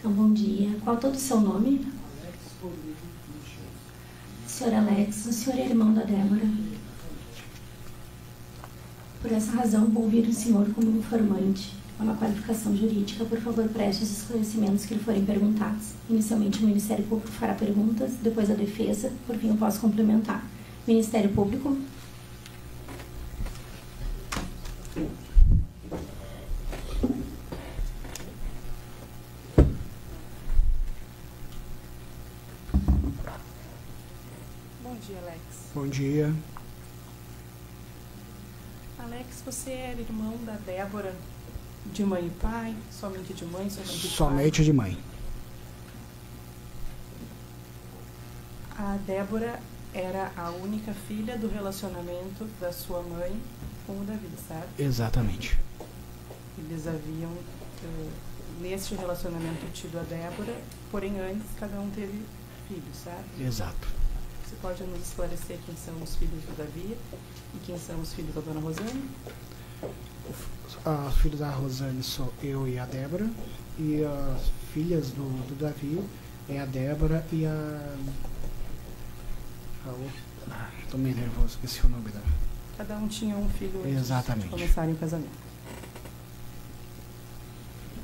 Então, bom dia. Qual todo o seu nome? Senhor Alex, o senhor é irmão da Débora. Por essa razão, vou ouvir o senhor como informante. É uma qualificação jurídica. Por favor, preste os esclarecimentos que lhe forem perguntados. Inicialmente, o Ministério Público fará perguntas, depois a defesa, por fim, eu posso complementar. Ministério Público. Bom dia, Alex. Bom dia. Alex, você era irmão da Débora de mãe e pai? Somente de mãe, somente de pai? Somente de mãe. A Débora era a única filha do relacionamento da sua mãe com o Davi, certo? Exatamente. Eles haviam, neste relacionamento, tido a Débora, porém antes cada um teve filhos, certo? Exato. Você pode nos esclarecer quem são os filhos do Davi e quem são os filhos da dona Rosane? Os filhos da Rosane sou eu e a Débora. E as filhas do Davi é a Débora e a outra. Tô meio nervoso, esqueci o nome dela. Cada um tinha um filho antes Exatamente. de começarem o casamento.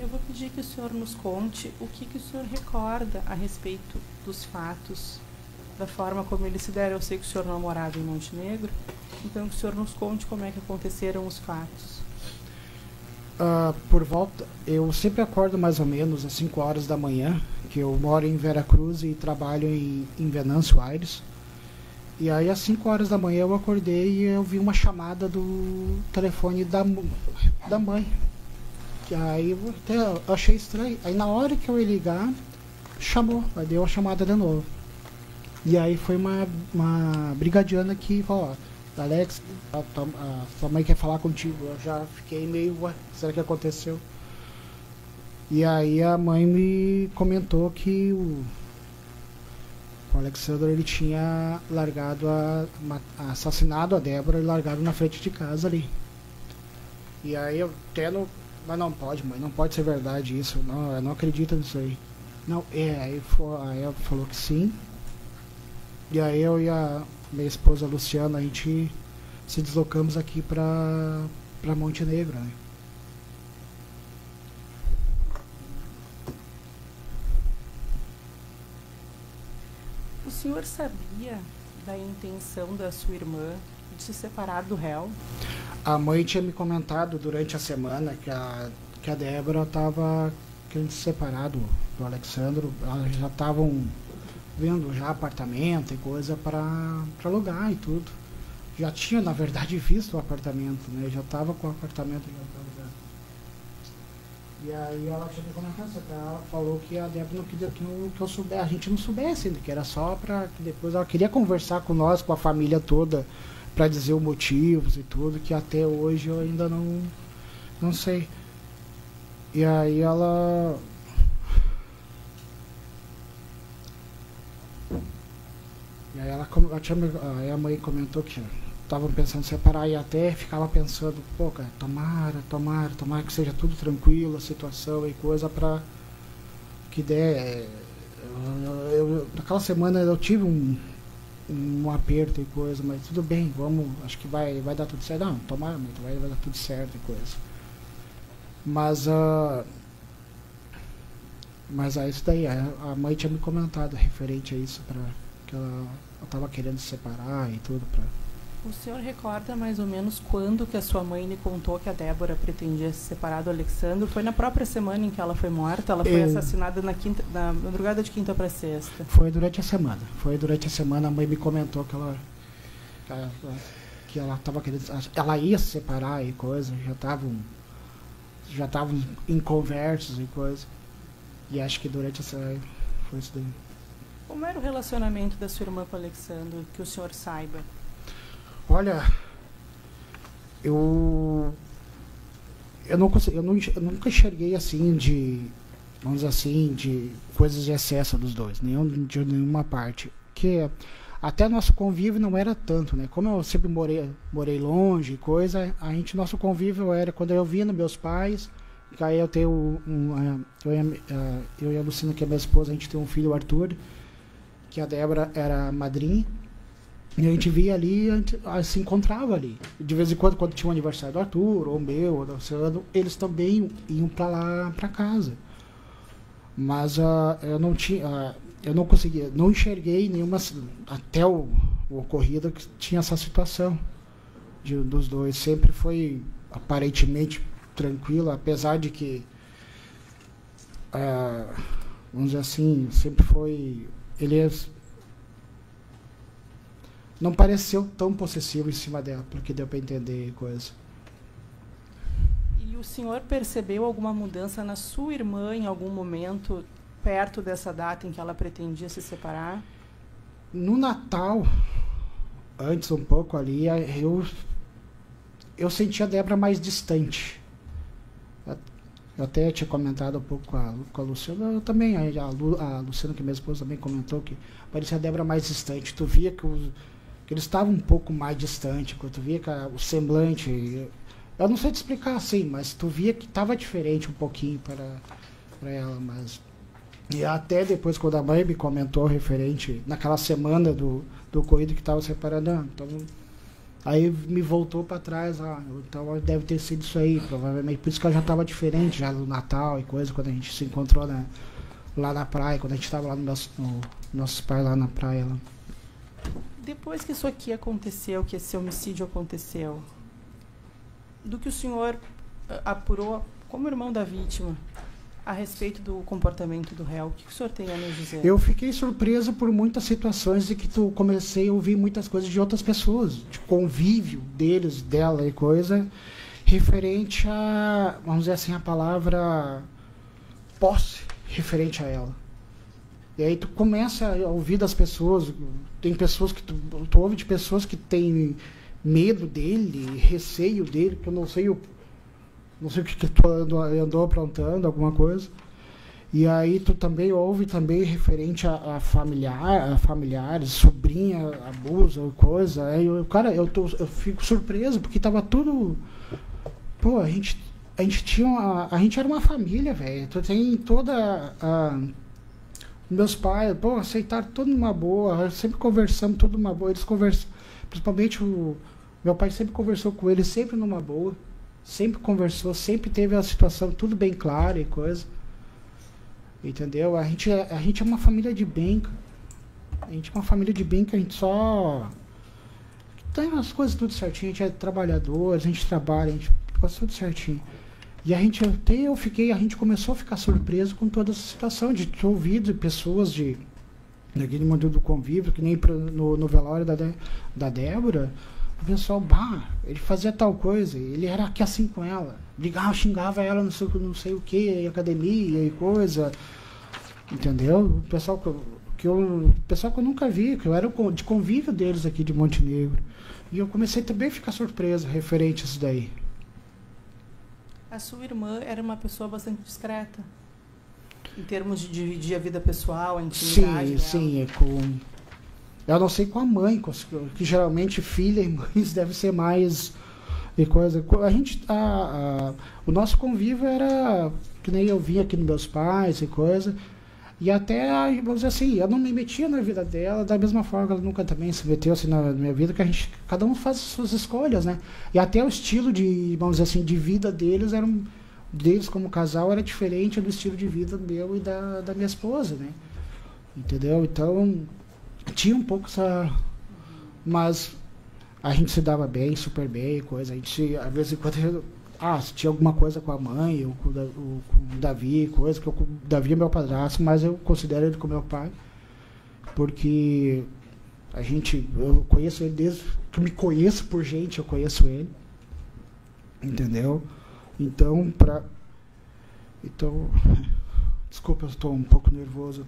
Eu vou pedir que o senhor nos conte o que o senhor recorda a respeito dos fatos, da forma como eles se deram. Eu sei que o senhor namorava em Montenegro, então que o senhor nos conte como é que aconteceram os fatos. Por volta, eu sempre acordo mais ou menos às 5 horas da manhã, que eu moro em Veracruz e trabalho em Venâncio Aires. E aí às 5 horas da manhã eu acordei e eu vi uma chamada do telefone da mãe. Que aí eu até achei estranho. Aí na hora que eu ia ligar, chamou, aí deu a chamada de novo. E aí foi uma brigadiana que falou: Alex, a tua mãe quer falar contigo. Eu já fiquei meio, ué, será que aconteceu? E aí a mãe me comentou que o Alexandre, ele tinha largado assassinado a Débora e largado na frente de casa ali. E aí eu até não, mas não pode, mãe, não pode ser verdade isso, não, eu não acredito nisso aí. Não, aí ela falou que sim. E aí eu e a minha esposa Luciana, a gente se deslocamos aqui para Montenegro, né? O senhor sabia da intenção da sua irmã de se separar do réu? A mãe tinha me comentado durante a semana que a Débora estava querendo se separar do Alexandro. Elas já estavam vendo já apartamento e coisa para alugar e tudo. Já tinha, na verdade, visto o apartamento, né? Já estava com o apartamento já alugado. E aí ela tinha me comentado, ela falou que a Débora não queria que eu soubesse, a gente não soubesse ainda, que era só para que depois ela queria conversar com nós, com a família toda, para dizer os motivos e tudo, que até hoje eu ainda não sei. E aí ela aí a mãe comentou que estavam pensando em separar e até ficava pensando, pô, cara, tomara que seja tudo tranquilo, a situação e coisa para que der. Naquela semana eu tive um aperto e coisa, mas tudo bem, vamos, acho que vai dar tudo certo. Não, tomara muito, vai dar tudo certo e coisa. Mas é isso daí, a mãe tinha me comentado referente a isso, para que ela estava querendo se separar e tudo. O senhor recorda mais ou menos quando que a sua mãe lhe contou que a Débora pretendia se separar do Alexandre? Foi na própria semana em que ela foi morta? Ela foi assassinada na madrugada de quinta para sexta? Foi durante a semana. A mãe me comentou que ela estava querendo, ela ia se separar e coisa, já estavam em conversas e coisa. E acho que durante essa foi isso daí. Como era o relacionamento da sua irmã com o Alexandre, que o senhor saiba? Olha, eu nunca enxerguei assim vamos dizer assim, de coisas de excesso dos dois, de nenhuma parte. Que até nosso convívio não era tanto, né? Como eu sempre morei longe, nosso convívio era quando eu via nos meus pais, Aí eu tenho eu e a Luciana, que é minha esposa, a gente tem um filho, o Arthur, que a Débora era a madrinha. E a gente via ali, a gente se encontrava ali. De vez em quando tinha o aniversário do Arthur, ou meu, ou do Luciano, eles também iam para lá, para casa. Mas eu não conseguia, não enxerguei nenhuma, até o ocorrido que tinha essa situação dos dois. Sempre foi aparentemente tranquilo, apesar de que, vamos dizer assim, sempre foi... Não pareceu tão possessivo em cima dela, porque deu para entender coisa. E o senhor percebeu alguma mudança na sua irmã em algum momento, perto dessa data em que ela pretendia se separar? No Natal, antes um pouco ali, eu senti a Débora mais distante. Eu até tinha comentado um pouco com a Luciana, eu também, a Luciana, que é minha esposa, também comentou que parecia a Débora mais distante. Tu via que eles estavam um pouco mais distantes, quando tu via que o semblante... Eu não sei te explicar assim, mas tu via que estava diferente um pouquinho para ela. Mas... E até depois, quando a mãe me comentou referente, naquela semana do ocorrido que estava separando, então, aí me voltou para trás, então deve ter sido isso aí, provavelmente. Por isso que ela já estava diferente, já no Natal e coisa, quando a gente se encontrou lá na praia, quando a gente estava lá no nossos pais lá na praia. Lá. Depois que isso aqui aconteceu, que esse homicídio aconteceu, do que o senhor apurou como irmão da vítima a respeito do comportamento do réu, o que o senhor tem a nos dizer? Eu fiquei surpreso por muitas situações de que comecei a ouvir muitas coisas de outras pessoas, de convívio deles, dela e coisa, referente a, vamos dizer assim, a palavra posse referente a ela. E aí tu começa a ouvir das pessoas, tem pessoas que tu ouve de pessoas que têm medo dele, receio dele, que eu não sei o que tu andou aprontando, alguma coisa. E aí tu também ouve também referente a familiares, sobrinha, abuso, coisa. Aí eu fico surpreso, porque tava tudo... Pô, a gente era uma família, velho. Tu tem toda a... Meus pais, pô, aceitaram tudo numa boa, sempre conversamos tudo numa boa. Eles conversam, principalmente meu pai sempre conversou com eles, sempre numa boa. Sempre conversou, sempre teve a situação tudo bem clara e coisa. Entendeu? A gente é uma família de bem, cara. A gente é uma família de bem que a gente só... Tem as coisas tudo certinho, a gente é trabalhador, a gente trabalha, a gente faz tudo certinho. E a gente começou a ficar surpreso com toda essa situação, de ter ouvido pessoas daquele mundo do convívio, que nem no velório da Débora, o pessoal, ele fazia tal coisa, ele era aqui assim com ela, ligava, xingava ela, não sei o que, academia e coisa, entendeu? O pessoal que eu nunca vi, que eu era de convívio deles aqui de Montenegro. E eu comecei também a ficar surpreso referente a isso daí. A sua irmã era uma pessoa bastante discreta, em termos de dividir a vida pessoal, a intimidade. Sim. Eu não sei com a mãe, que geralmente filha e mães devem ser mais e coisa. O nosso convívio era que nem eu via aqui nos meus pais e coisa. E até, vamos dizer assim, eu não me metia na vida dela, da mesma forma que ela nunca também se meteu assim na minha vida, que cada um faz as suas escolhas, né? E até o estilo de, vamos dizer assim, de vida deles como casal era diferente do estilo de vida meu e da minha esposa, né? Entendeu? Então, tinha um pouco essa... Mas a gente se dava bem, super bem, coisa. A gente, às vezes, se tinha alguma coisa com a mãe, ou com o Davi, coisa, que o Davi é meu padrasto, mas eu considero ele como meu pai, porque eu conheço ele desde que eu me conheço por gente, eu conheço ele, entendeu? Então, desculpa, eu estou um pouco nervoso,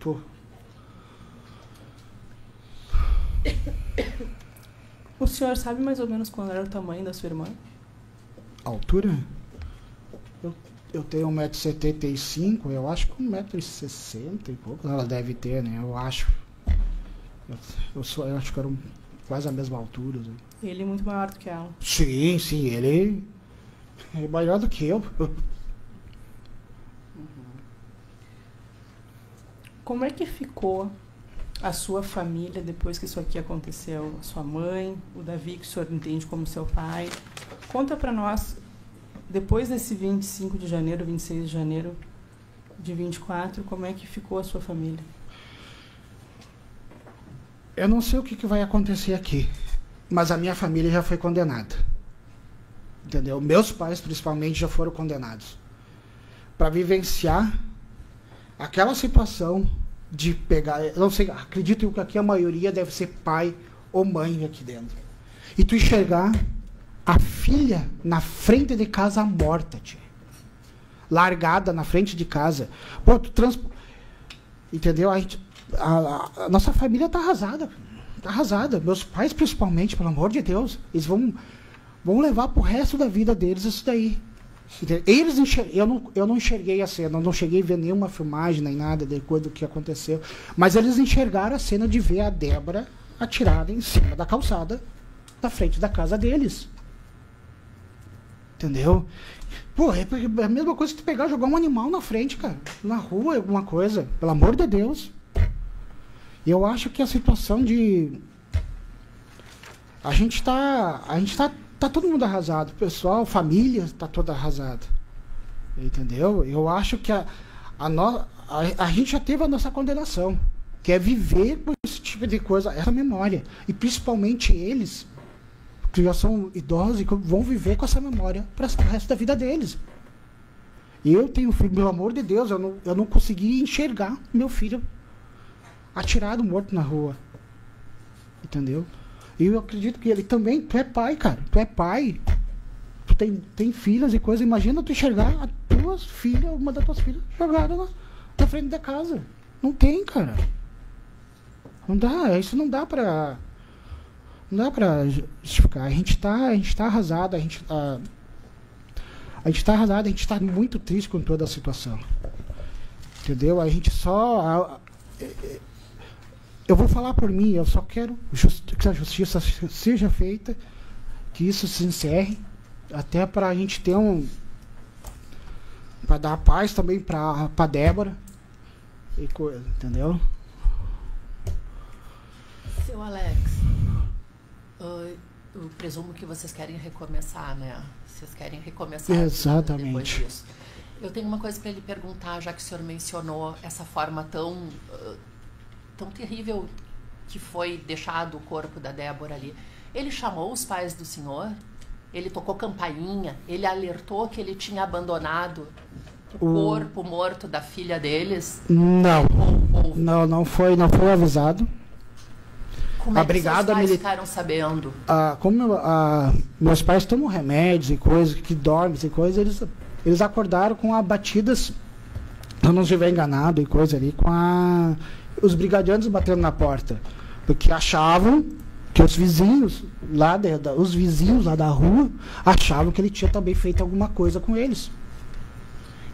O senhor sabe mais ou menos qual era o tamanho da sua irmã? A altura? Eu tenho 1,75 m, eu acho que 1,60 m e pouco ela deve ter, né? Eu acho. Eu acho que eram quase a mesma altura. Né? Ele é muito maior do que ela. Sim, ele é maior do que eu. Como é que ficou a sua família depois que isso aqui aconteceu? A sua mãe, o Davi, que o senhor entende como seu pai. Conta para nós, depois desse 25 de janeiro, 26 de janeiro de 24, como é que ficou a sua família? Eu não sei o que vai acontecer aqui, mas a minha família já foi condenada. Entendeu? Meus pais, principalmente, já foram condenados. Para vivenciar aquela situação de pegar... Eu não sei, acredito que aqui a maioria deve ser pai ou mãe aqui dentro. E tu enxergar a filha na frente de casa morta, tia. Largada na frente de casa. Pô, entendeu? A nossa família tá arrasada. Tá arrasada. Meus pais, principalmente, pelo amor de Deus, eles vão levar pro resto da vida deles isso daí. Eles eu não enxerguei a cena, eu não cheguei a ver nenhuma filmagem, nem nada depois do que aconteceu. Mas eles enxergaram a cena de ver a Débora atirada em cima da calçada da frente da casa deles. Entendeu? Pô, é a mesma coisa que tu pegar e jogar um animal na frente, cara. Na rua, alguma coisa. Pelo amor de Deus. Eu acho que a situação de... A gente tá todo mundo arrasado. O pessoal, família, tá toda arrasada. Entendeu? Eu acho que a gente já teve a nossa condenação. Que é viver com esse tipo de coisa, essa memória. E principalmente eles, que já são idosos e que vão viver com essa memória para o resto da vida deles. Eu tenho filho, pelo amor de Deus, eu não consegui enxergar meu filho atirado, morto na rua. Entendeu? E eu acredito que ele também, tu é pai, cara. Tu é pai. Tu tem filhas e coisa. Imagina tu enxergar a tua filha, uma das tuas filhas, jogada na frente da casa. Não tem, cara. Não dá. Isso não dá pra justificar. A gente tá arrasado, a gente tá arrasado, a gente tá muito triste com toda a situação. Entendeu? A gente só... Eu vou falar por mim, eu só quero que a justiça seja feita, que isso se encerre, até para a gente ter para dar paz também para Débora e coisa, entendeu? Seu Alex, eu presumo que vocês querem recomeçar, né? Vocês querem recomeçar. Exatamente. Depois disso. Eu tenho uma coisa para lhe perguntar, já que o senhor mencionou essa forma tão terrível que foi deixado o corpo da Débora ali. Ele chamou os pais do senhor? Ele tocou campainha? Ele alertou que ele tinha abandonado o corpo morto da filha deles? Não. Não foi avisado. Como é que seus pais ficaram sabendo? Meus pais tomam remédios e coisas, que dormem e coisas, eles acordaram com batidas, se eu não estiver enganado, e coisa ali, com os brigadianos batendo na porta, porque achavam que os vizinhos lá da rua achavam que ele tinha também feito alguma coisa com eles.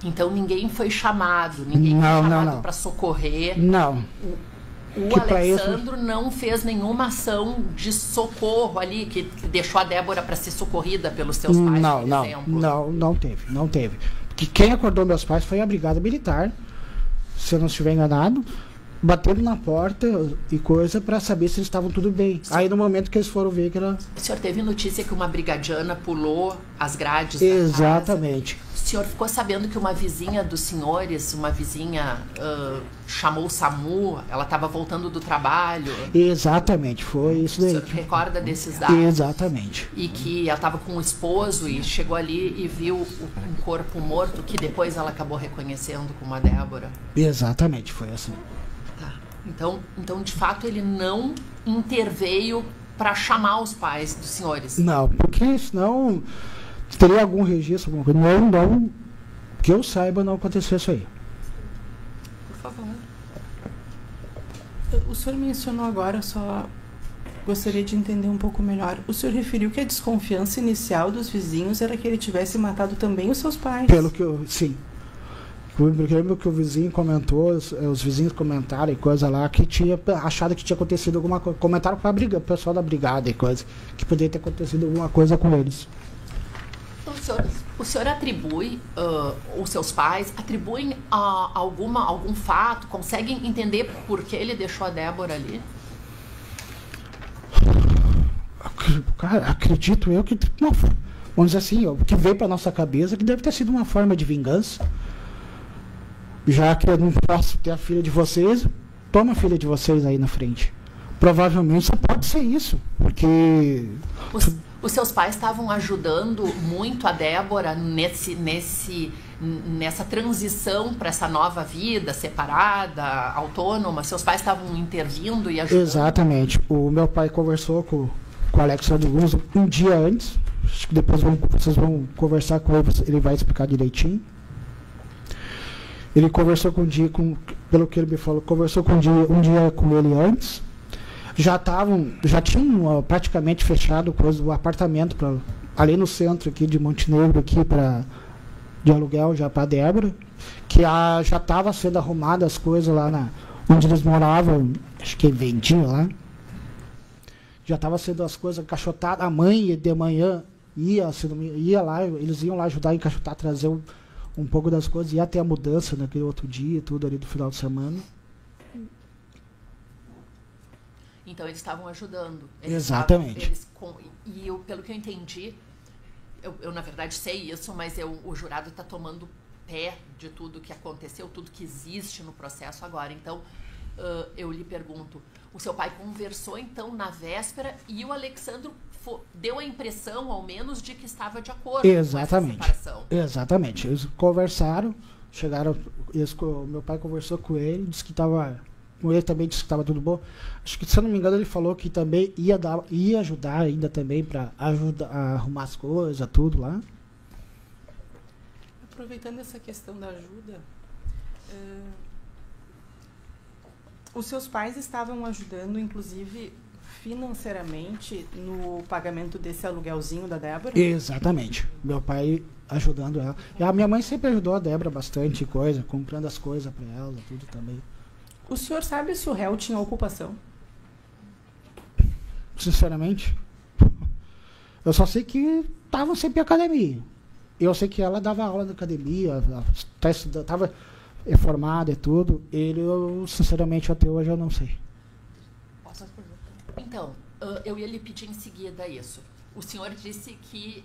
Então ninguém foi chamado, ninguém foi chamado para socorrer. Não. O Alexandro não fez nenhuma ação de socorro ali, que deixou a Débora para ser socorrida pelos seus pais, por exemplo? Não teve. Porque quem acordou meus pais foi a Brigada Militar, se eu não estiver enganado, batendo na porta e coisa para saber se eles estavam tudo bem. Sim. Aí no momento que eles foram ver que era... O senhor teve notícia que uma brigadiana pulou as grades Exatamente. da casa? O senhor ficou sabendo que uma vizinha dos senhores, chamou o SAMU, ela estava voltando do trabalho? Exatamente, foi isso daí. O senhor recorda desses dados? Exatamente. E que ela estava com o esposo e chegou ali e viu um corpo morto que depois ela acabou reconhecendo como a Débora? Exatamente, foi assim. Tá. Então, de fato, ele não interveio para chamar os pais dos senhores? Não, porque senão... Teria algum registro, alguma coisa? Não, que eu saiba, não aconteceu isso aí. Por favor. O senhor mencionou agora, só gostaria de entender um pouco melhor. O senhor referiu que a desconfiança inicial dos vizinhos era que ele tivesse matado também os seus pais. Sim. Porque eu lembro que o vizinho comentou, os vizinhos comentaram e coisa lá, que tinha achado que tinha acontecido alguma coisa. Comentaram para o pessoal da brigada e coisa, que poderia ter acontecido alguma coisa com eles. Então, senhor, O senhor atribui, os seus pais atribuem algum fato, conseguem entender por que ele deixou a Débora ali? Cara, acredito eu que, vamos dizer assim, o que veio para nossa cabeça que deve ter sido uma forma de vingança. Já que eu não posso ter a filha de vocês, toma a filha de vocês aí na frente. Provavelmente só pode ser isso, porque... Os seus pais estavam ajudando muito a Débora nessa transição para essa nova vida, separada, autônoma? Seus pais estavam intervindo e ajudando? Exatamente. O meu pai conversou com o Alexandre Luz um dia antes. Acho que depois vocês vão conversar com ele vai explicar direitinho. Ele conversou pelo que ele me falou, conversou um dia com ele antes. Já tinham praticamente fechado o apartamento ali no centro aqui de Montenegro, aqui de aluguel já para Débora, que já estava sendo arrumada as coisas lá onde eles moravam, acho que vendiam lá. Já estava sendo as coisas encaixotadas, a mãe de manhã ia lá, eles iam lá ajudar a encaixotar, trazer um pouco das coisas, ia até a mudança naquele outro dia, tudo ali do final de semana. Então, eles estavam ajudando. Exatamente. Pelo que eu entendi, eu na verdade sei isso, mas o jurado está tomando pé de tudo que aconteceu, tudo que existe no processo agora. Então, eu lhe pergunto, o seu pai conversou, então, na véspera e o Alexandro deu a impressão, ao menos, de que estava de acordo com essa separação. Exatamente. Eles conversaram, meu pai conversou com ele, disse que estava... Ele também disse que estava tudo bom. Acho que, se eu não me engano, ele falou que também ia ajudar ainda também para a arrumar as coisas, tudo lá. Aproveitando essa questão da ajuda, os seus pais estavam ajudando, inclusive, financeiramente no pagamento desse aluguelzinho da Débora? Exatamente. Meu pai ajudando ela. E a minha mãe sempre ajudou a Débora bastante coisa, comprando as coisas para ela, tudo também. O senhor sabe se o réu tinha ocupação? Sinceramente, eu só sei que estavam sempre em academia. Eu sei que ela dava aula na academia, estava formada e tudo. Sinceramente, até hoje eu não sei. Posso perguntar? Então, eu ia lhe pedir em seguida isso. O senhor disse que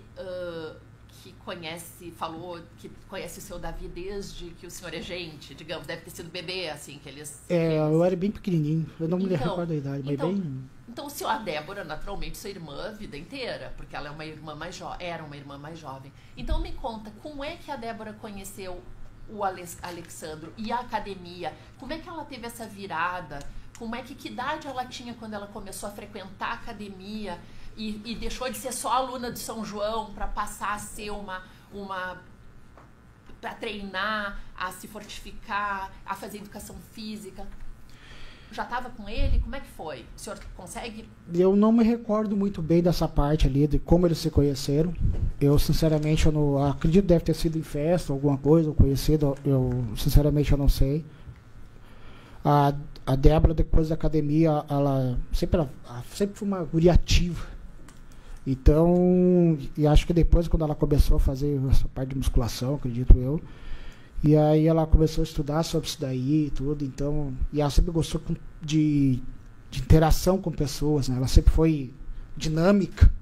falou que conhece o seu Davi desde que o senhor é gente, digamos, deve ter sido bebê, assim, que eles... eu era bem pequenininho, eu não me recordo da idade, mas bem... Então, a Débora, naturalmente, sua irmã a vida inteira, porque ela é uma irmã era uma irmã mais jovem. Então, me conta, como é que a Débora conheceu o Alexandro e a academia? Como é que ela teve essa virada? Que idade ela tinha quando ela começou a frequentar a academia? E deixou de ser só aluna de São João para passar a ser para treinar, a se fortificar, a fazer educação física. Já estava com ele? Como é que foi? O senhor consegue? Eu não me recordo muito bem dessa parte ali, de como eles se conheceram. Eu, sinceramente, eu não acredito que deve ter sido em festa, alguma coisa, ou conhecido. Sinceramente, eu não sei. A Débora, depois da academia, ela sempre foi uma guria ativa. Então, e acho que depois, quando ela começou a fazer essa parte de musculação, acredito eu, e aí ela começou a estudar sobre isso daí e tudo, então, e ela sempre gostou de interação com pessoas, né? Ela sempre foi dinâmica,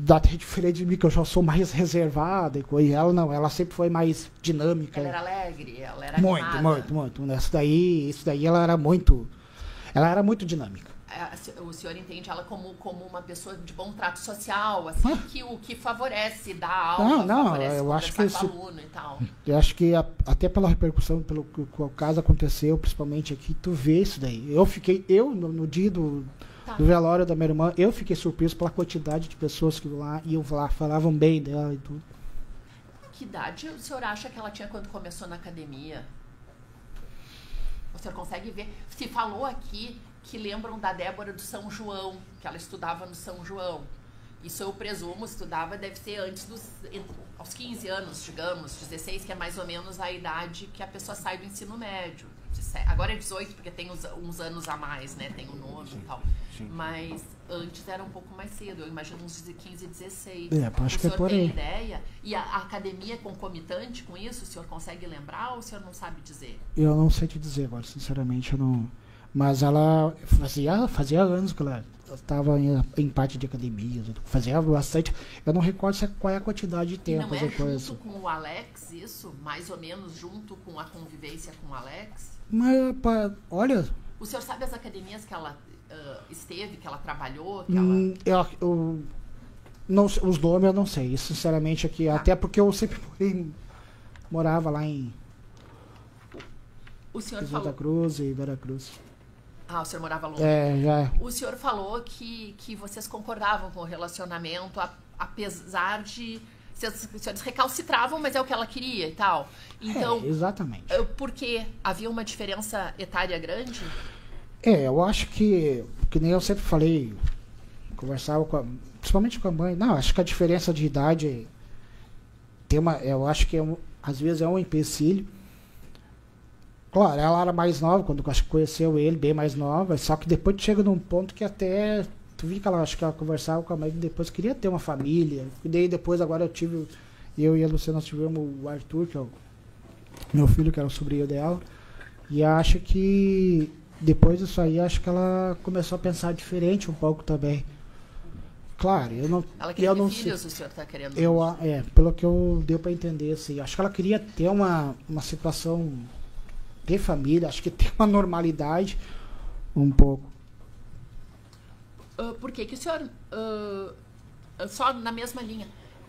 até diferente de mim, que eu já sou mais reservada, e ela não, ela sempre foi mais dinâmica. Ela era alegre, ela era animada. Muito. Isso daí ela era muito dinâmica. O senhor entende ela como uma pessoa de bom trato social, assim, que favorece dar aula, favorece eu acho que com o aluno e tal. Eu acho que até pela repercussão, pelo que o caso aconteceu, principalmente aqui, tu vê isso daí. No dia do velório da minha irmã, eu fiquei surpreso pela quantidade de pessoas que iam lá, falavam bem dela e tudo. Que idade o senhor acha que ela tinha quando começou na academia? O senhor consegue ver? Se falou aqui que lembram da Débora do São João, que ela estudava no São João. Isso eu presumo, estudava, deve ser antes aos 15 anos, digamos, 16, que é mais ou menos a idade que a pessoa sai do ensino médio. Agora é 18, porque tem uns anos a mais, né? Tem o nome e tal. Sim. Mas antes era um pouco mais cedo. Eu imagino uns 15, 16. Acho que é por aí. O senhor tem ideia? E a academia é concomitante com isso? O senhor consegue lembrar ou o senhor não sabe dizer? Eu não sei te dizer agora, sinceramente. Eu não... Mas ela fazia anos que ela estava em parte de academia. Fazia bastante. Eu não recordo qual é a quantidade de tempo. E não é junto com o Alex isso? Mais ou menos junto com a convivência com o Alex? Mas, olha... O senhor sabe as academias que ela esteve, que ela trabalhou? Que ela... não, os nomes eu não sei, sinceramente, aqui. Até porque eu sempre morava lá em Santa Cruz e Veracruz. Ah, o senhor morava longe. Já. O senhor falou que vocês concordavam com o relacionamento, apesar de... Os senhores recalcitravam, mas é o que ela queria e tal. Então, exatamente. Porque havia uma diferença etária grande? Eu acho que nem eu sempre falei, conversava principalmente com a mãe. Não, acho que a diferença de idade eu acho que às vezes é um empecilho. Claro, ela era mais nova, quando acho que conheceu ele, bem mais nova, só que depois chega num ponto que até... Tu viu que acho que ela conversava com a mãe, depois queria ter uma família. E daí depois, agora eu e a Luciana, nós tivemos o Arthur, que é o meu filho, que era o sobrinho dela. E acho que depois disso aí, acho que ela começou a pensar diferente um pouco também. Claro, eu não... Ela queria ter filhos, o senhor está querendo? Pelo que eu deu para entender, assim. Acho que ela queria ter uma situação de família, acho que ter uma normalidade um pouco. Por que o senhor, só na mesma linha,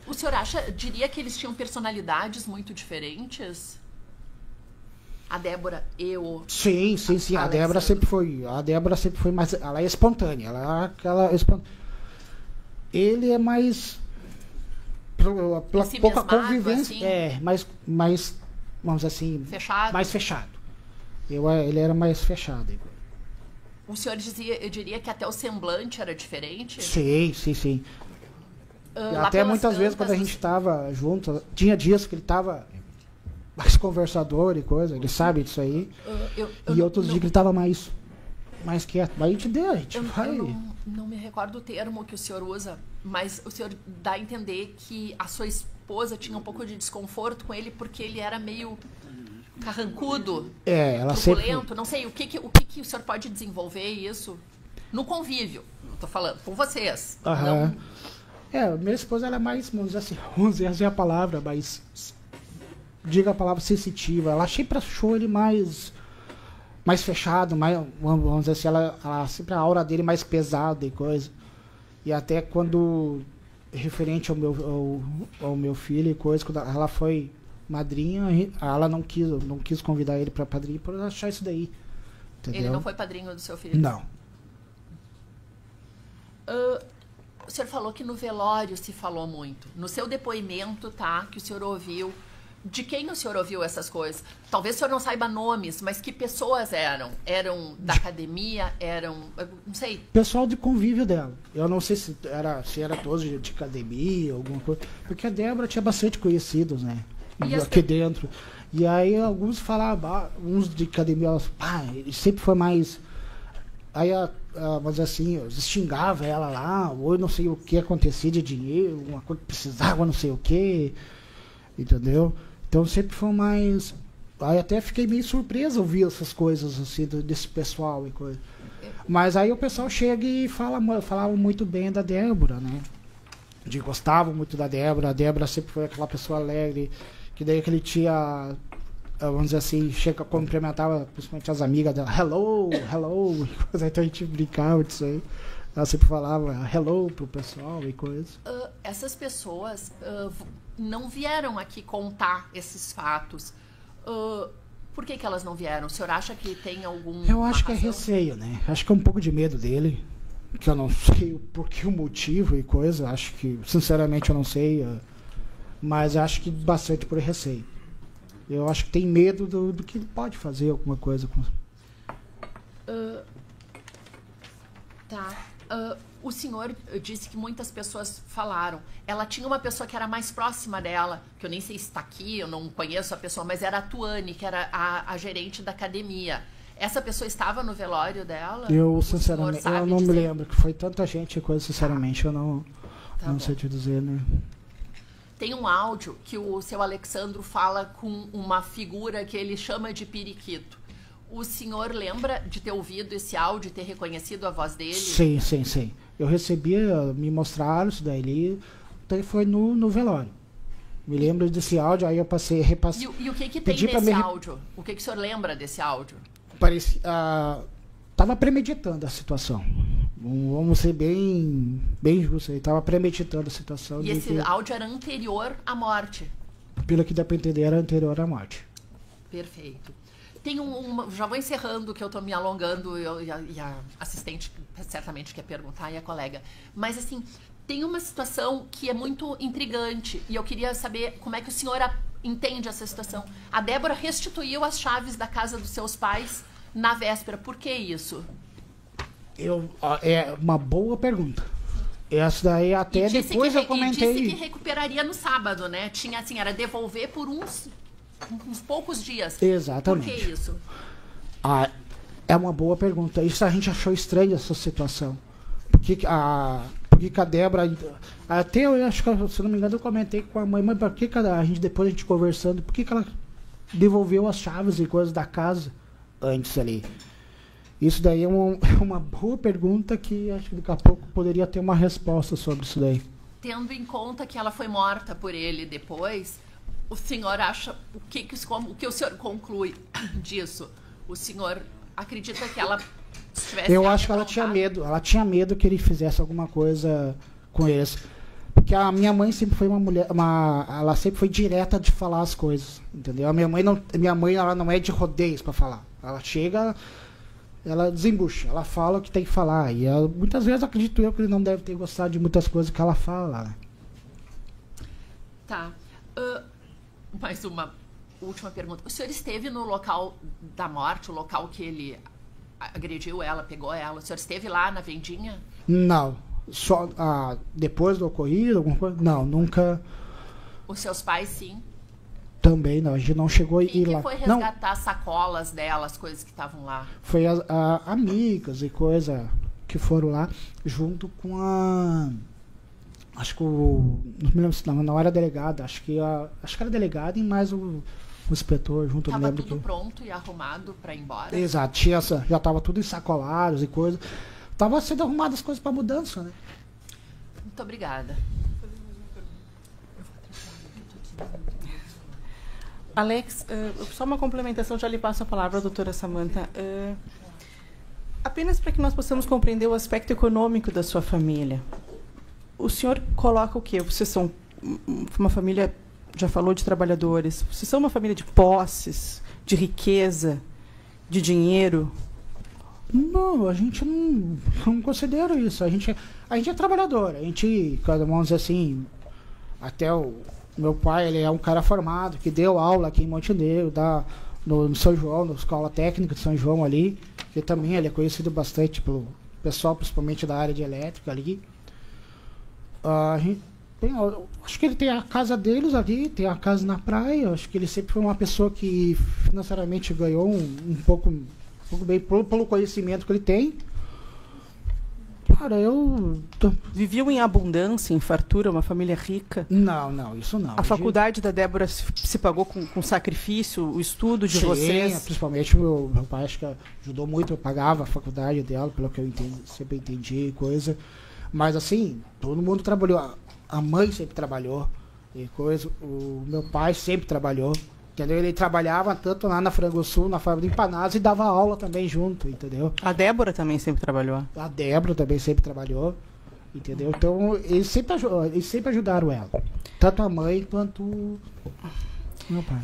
o senhor diria que eles tinham personalidades muito diferentes? A Débora e o... Sim. A Débora sempre foi mais... Ela é espontânea. Ele é mais... Pela si pouca mesmado, convivência... assim? mais... Vamos dizer assim... Fechado? Mais fechado. Ele era mais fechado. O senhor eu diria que até o semblante era diferente? Sim. Até muitas vezes quando a gente estava junto, tinha dias que ele estava mais conversador e coisa, ele sabe disso aí. E outros dias que ele estava mais quieto. Mas a gente vai... Eu não me recordo o termo que o senhor usa, mas o senhor dá a entender que a sua esposa tinha um pouco de desconforto com ele porque ele era meio... carrancudo, ela turbulento, sempre... não sei, o que o senhor pode desenvolver isso no convívio, não tô falando, com vocês. Não... minha esposa ela é mais, vamos dizer a palavra, mas diga a palavra sensitiva. Ela sempre achou ele mais fechado, vamos dizer assim, ela sempre a aura dele mais pesada e coisa. E até quando referente ao meu filho e coisa, quando ela foi madrinha, ela não quis convidar ele para padrinho por achar isso daí. Entendeu? Ele não foi padrinho do seu filho? Não. O senhor falou que no velório se falou muito. No seu depoimento, que o senhor ouviu. De quem o senhor ouviu essas coisas? Talvez o senhor não saiba nomes, mas que pessoas eram? Eram da academia? Não sei. Pessoal de convívio dela. Eu não sei se era todos de academia, alguma coisa. Porque a Débora tinha bastante conhecidos, né? Aqui dentro. E aí alguns falavam, uns de academia, ele sempre foi mais... Aí, mas assim, eu xingava ela lá, ou não sei o que acontecia de dinheiro, uma coisa que precisava, não sei o que, entendeu? Então sempre foi mais... Aí até fiquei meio surpreso ouvir essas coisas assim, desse pessoal e coisa. Mas aí o pessoal chega e falava muito bem da Débora, né? Gostavam muito da Débora. A Débora sempre foi aquela pessoa alegre, que daí aquele tia, vamos dizer assim, chega, cumprimentava principalmente as amigas dela, hello, e coisa, então a gente brincava disso aí. Ela sempre falava hello pro pessoal e coisa. Essas pessoas não vieram aqui contar esses fatos. Por que elas não vieram? O senhor acha que tem algum... Eu acho que é receio, né? Acho que é um pouco de medo dele, que eu não sei por que o motivo e coisa. Acho que, sinceramente, eu não sei... Mas acho que bastante por receio. Eu acho que tem medo do que ele pode fazer alguma coisa com... senhor disse que muitas pessoas falaram. Ela tinha uma pessoa que era mais próxima dela, que eu nem sei se está aqui, eu não conheço a pessoa, mas era a Tuane, que era a gerente da academia. Essa pessoa estava no velório dela? Eu, sinceramente, eu não me lembro, que foi tanta gente e coisa, sinceramente, eu não sei te dizer, né? Tem um áudio que o seu Alexandro fala com uma figura que ele chama de periquito. O senhor lembra de ter ouvido esse áudio e ter reconhecido a voz dele? Sim. Eu recebi, me mostraram isso daí, então foi no velório. Me lembro desse áudio, aí eu repassei. E o que tem nesse áudio? O que o senhor lembra desse áudio? Tava premeditando a situação. Vamos ser bem justos aí. Tava premeditando a situação. E esse áudio era anterior à morte? Pelo que dá para entender, era anterior à morte. Perfeito. Tem já vou encerrando, que eu estou me alongando, e a assistente certamente quer perguntar, e a colega. Mas, assim, tem uma situação que é muito intrigante, e eu queria saber como é que o senhor entende essa situação. A Débora restituiu as chaves da casa dos seus pais na véspera. Por que isso? É uma boa pergunta. Essa daí até depois eu comentei. E disse que recuperaria no sábado, né? Tinha, assim, era devolver por uns poucos dias. Exatamente. Por que isso? É uma boa pergunta. Isso a gente achou estranho, essa situação. Porque a Débora... Até eu acho que, se não me engano, eu comentei com a mãe, mas por que depois a gente conversando, por que ela devolveu as chaves e coisas da casa antes ali? Isso daí é uma boa pergunta que acho que daqui a pouco poderia ter uma resposta sobre isso daí. Tendo em conta que ela foi morta por ele depois, o senhor acha... O que o senhor conclui disso? O senhor acredita que ela estivesse... Eu acho que ela tinha medo. Ela tinha medo que ele fizesse alguma coisa com eles. Porque a minha mãe sempre foi uma mulher... ela sempre foi direta de falar as coisas. Entendeu? A minha mãe ela não é de rodeios para falar. Ela chega... Ela desembucha, ela fala o que tem que falar. E muitas vezes acredito eu que ele não deve ter gostado de muitas coisas que ela fala. Né? Tá. Mais uma última pergunta. O senhor esteve no local da morte, o local que ele agrediu ela, pegou ela? O senhor esteve lá na vendinha? Não. Só depois do ocorrido, alguma coisa? Não, nunca. Os seus pais, sim? Também não, a gente não chegou a ir lá. Quem foi resgatar as sacolas dela, as coisas que estavam lá? Foi as amigas e coisa que foram lá, junto com acho que não me lembro se não era delegada, acho que era delegada e mais o inspetor junto. Estava tudo pronto e arrumado para ir embora? Exato, já estava tudo ensacolados e coisa. Tava sendo arrumadas as coisas para mudança, né? Muito obrigada. Alex, só uma complementação, já lhe passo a palavra à doutora Samantha. Apenas para que nós possamos compreender o aspecto econômico da sua família. O senhor coloca o quê? Vocês são uma família, já falou de trabalhadores, vocês são uma família de posses, de riqueza, de dinheiro? Não, a gente não considera isso. A gente é trabalhador. A gente, vamos dizer assim, até meu pai, ele é um cara formado, que deu aula aqui em Montenegro, no São João, na Escola Técnica de São João ali, que também ele é conhecido bastante pelo pessoal, principalmente da área de elétrica ali. Acho que ele tem a casa deles ali, tem a casa na praia. Acho que ele sempre foi uma pessoa que financeiramente ganhou um pouco bem pelo conhecimento que ele tem. Cara, Viviam em abundância, em fartura, uma família rica? Não, isso não. A faculdade da Débora se pagou com sacrifício, o estudo de vocês? Principalmente meu pai, acho que ajudou muito, eu pagava a faculdade dela, pelo que eu sempre entendi, coisa. Mas assim, todo mundo trabalhou. A mãe sempre trabalhou, e coisa. O meu pai sempre trabalhou. Entendeu? Ele trabalhava tanto lá na Frango Sul, na fábrica de empanadas, e dava aula também junto, entendeu? A Débora também sempre trabalhou? A Débora também sempre trabalhou, entendeu? Então, eles sempre ajudaram ela. Tanto a mãe quanto o meu pai.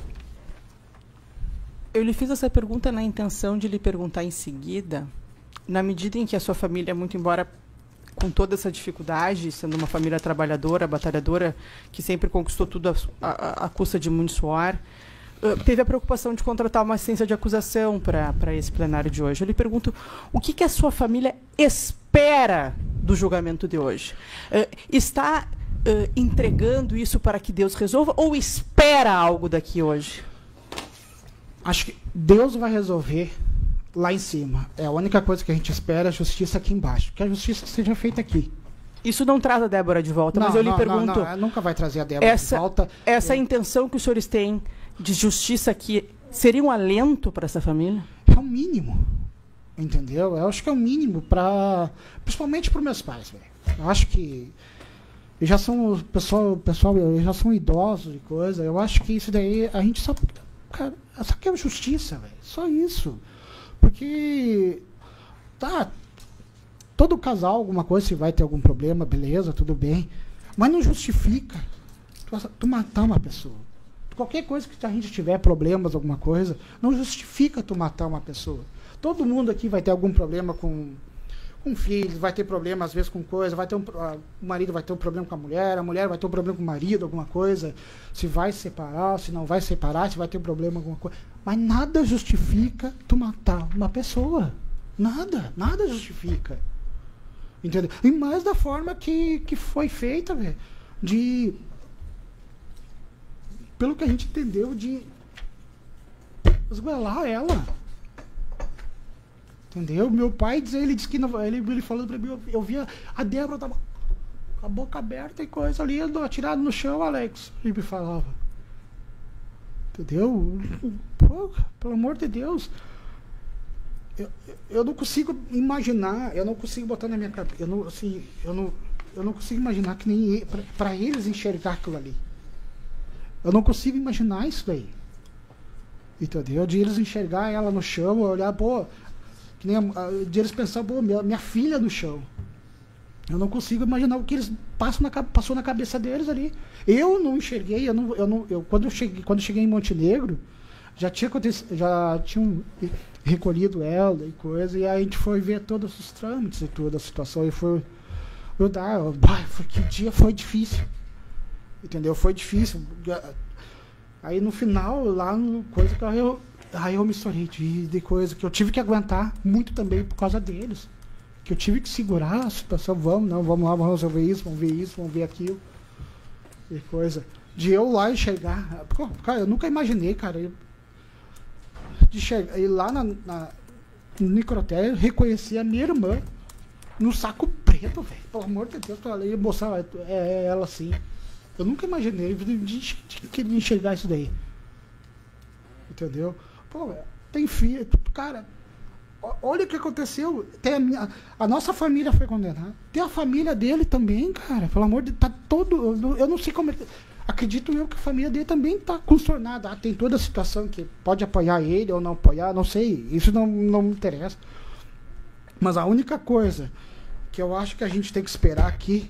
Eu lhe fiz essa pergunta na intenção de lhe perguntar em seguida, na medida em que a sua família, muito embora com toda essa dificuldade, sendo uma família trabalhadora, batalhadora, que sempre conquistou tudo à custa de muito suor, teve a preocupação de contratar uma assistência de acusação para esse plenário de hoje. Eu lhe pergunto, o que a sua família espera do julgamento de hoje. Está entregando isso para que Deus resolva ou espera algo daqui hoje? Acho que Deus vai resolver lá em cima. É a única coisa que a gente espera, a justiça aqui embaixo. Que a justiça seja feita aqui. Isso não traz a Débora de volta, mas eu lhe pergunto... Não, nunca vai trazer a Débora de volta. Essa intenção que os senhores têm de justiça aqui seria um alento para essa família? É o mínimo, entendeu? Eu acho que é o mínimo, principalmente para os meus pais. Véio. Eu acho que eles já são pessoal, eles já são idosos e coisa. Eu acho que isso daí a gente só... Cara, só quer justiça, velho. Só isso. Porque... Todo casal, alguma coisa, se vai ter algum problema, beleza, tudo bem. Mas não justifica tu matar uma pessoa. Qualquer coisa que a gente tiver problemas, alguma coisa, não justifica tu matar uma pessoa. Todo mundo aqui vai ter algum problema com filhos, vai ter problema às vezes com coisa, o marido vai ter um problema com a mulher vai ter um problema com o marido, alguma coisa, se vai separar, se não vai separar, se vai ter um problema com alguma coisa. Mas nada justifica tu matar uma pessoa. Nada justifica. Entendeu? E mais da forma que foi feita, velho, pelo que a gente entendeu, de esgoelar ela. Entendeu? Meu pai, ele disse que não, ele falou pra mim, eu via a Débora tava com a boca aberta e coisa ali, atirado no chão, Alex. Ele me falava. Entendeu? Pô, pelo amor de Deus. Eu não consigo imaginar, eu não consigo botar na minha cabeça, eu não consigo imaginar que nem para eles enxergar aquilo ali. Eu não consigo imaginar isso daí. Entendeu? De eles enxergar ela no chão, olhar, pô, que nem de eles pensar, pô, minha filha no chão. Eu não consigo imaginar o que eles passou na cabeça deles ali. Eu não enxerguei, quando eu cheguei em Montenegro, já tinham recolhido ela e coisa, e aí a gente foi ver todos os trâmites e toda a situação, e que dia foi difícil, entendeu? Foi difícil. Aí no final, lá no coisa que eu me estourei de coisa que eu tive que aguentar muito também por causa deles, que eu tive que segurar a situação, vamos lá, vamos resolver isso, vamos ver aquilo e coisa, de eu lá enxergar, cara, eu nunca imaginei, cara, de chegar e lá no necrotério reconhecer a minha irmã no saco preto, velho. Pelo amor de Deus, tô ali mostrar ela assim. Eu nunca imaginei de enxergar isso daí. Entendeu? Pô, tem filho, cara. Olha o que aconteceu. Tem a nossa família foi condenada. Tem a família dele também, cara. Pelo amor de Deus, tá todo. Eu não sei como. Acredito eu que a família dele também está consternada. Tem toda a situação que pode apoiar ele ou não apoiar, não sei. Isso não me interessa. Mas a única coisa que eu acho que a gente tem que esperar aqui,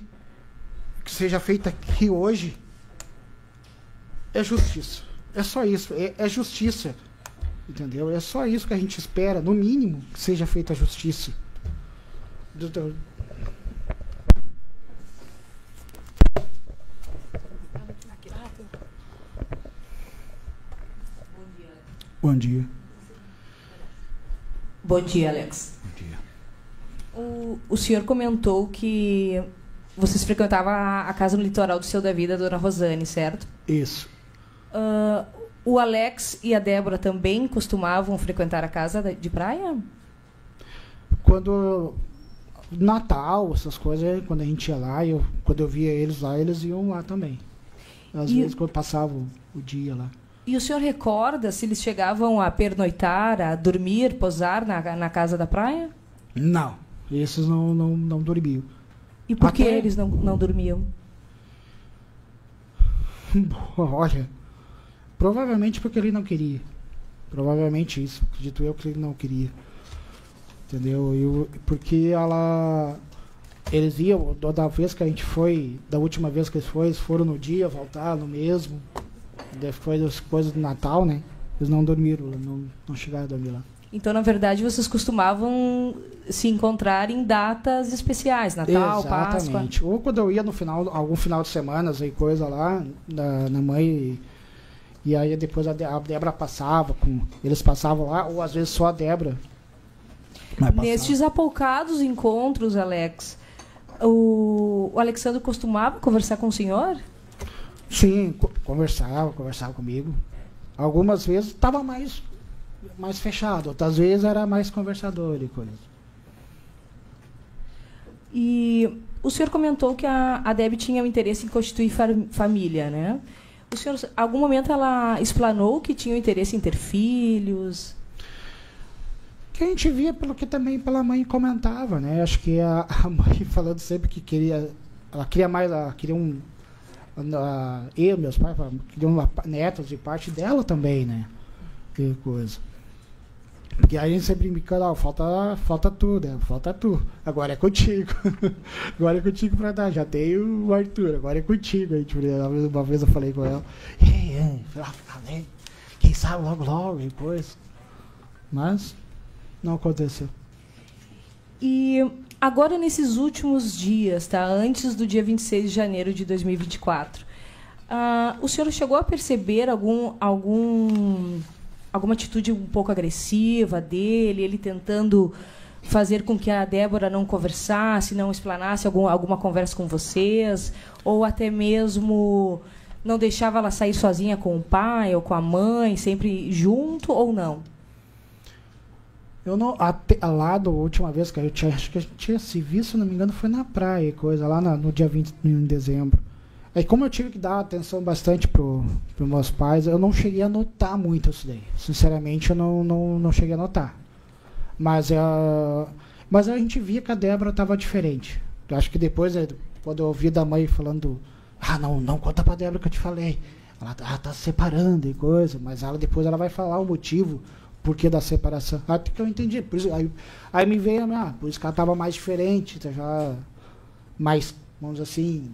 que seja feita aqui hoje, é justiça. É só isso. É justiça. Entendeu? É só isso que a gente espera, no mínimo, que seja feita a justiça. Bom dia. Bom dia, Alex. Bom dia. O senhor comentou que vocês frequentavam a casa no litoral do Seu da Vida, Dona Rosane, certo? Isso. O Alex e a Débora também costumavam frequentar a casa de praia? Quando Natal, essas coisas, quando a gente ia lá, quando eu via eles lá, eles iam lá também. Às vezes, quando passavam o dia lá. E o senhor recorda se eles chegavam a pernoitar, a dormir, posar na casa da praia? Não, esses não dormiam. E por que eles não dormiam? Olha, provavelmente porque ele não queria. Provavelmente isso, acredito eu que ele não queria. Entendeu? Porque eles iam, da vez que a gente foi, da última vez que eles foram no dia, voltaram no mesmo. Depois das coisas do Natal, né? Eles não dormiram, não chegaram a dormir lá. Então, na verdade, vocês costumavam se encontrar em datas especiais, Natal, Exatamente. Páscoa. Ou quando eu ia no algum final de semana, e coisa lá, na mãe, e aí depois a Débora passava, eles passavam lá, ou às vezes só a Débora. Nestes apoucados encontros, Alex, O Alexandre costumava conversar com o senhor? Sim, conversava comigo. Algumas vezes estava mais fechado, outras vezes era mais conversador e coisa. E o senhor comentou que a Deb tinha o interesse em constituir família, né? O senhor, em algum momento, ela explanou que tinha o interesse em ter filhos? Que a gente via pela mãe comentava, né? Acho que a mãe falando sempre que queria eu, meus pais, queriam netos de parte dela também, né? Que coisa. Porque aí a gente sempre me fala, falta tudo, né? Falta tu. Agora é contigo. Agora é contigo pra dar. Já tem o Arthur, agora é contigo. Aí, uma vez eu falei com ela, quem sabe logo depois. Mas não aconteceu. E agora, nesses últimos dias, tá? Antes do dia 26 de janeiro de 2024, o senhor chegou a perceber alguma atitude um pouco agressiva dele, ele tentando fazer com que a Débora não conversasse, não explanasse alguma conversa com vocês, ou até mesmo não deixava ela sair sozinha com o pai ou com a mãe, sempre junto, ou não? Eu não, lá da última vez que acho que a gente tinha se visto, se não me engano, foi na praia, coisa, lá no dia 20 de dezembro. Aí, como eu tive que dar atenção bastante pros meus pais, eu não cheguei a notar muito isso daí. Sinceramente, eu não cheguei a notar. Mas a gente via que a Débora estava diferente. Eu acho que depois, quando eu ouvi da mãe falando, não conta pra Débora que eu te falei. Ela tá se separando e coisa, mas depois ela vai falar o motivo. Porquê da separação? Até que eu entendi. Por isso, aí me veio por isso que ela estava mais diferente, já mais, vamos dizer assim,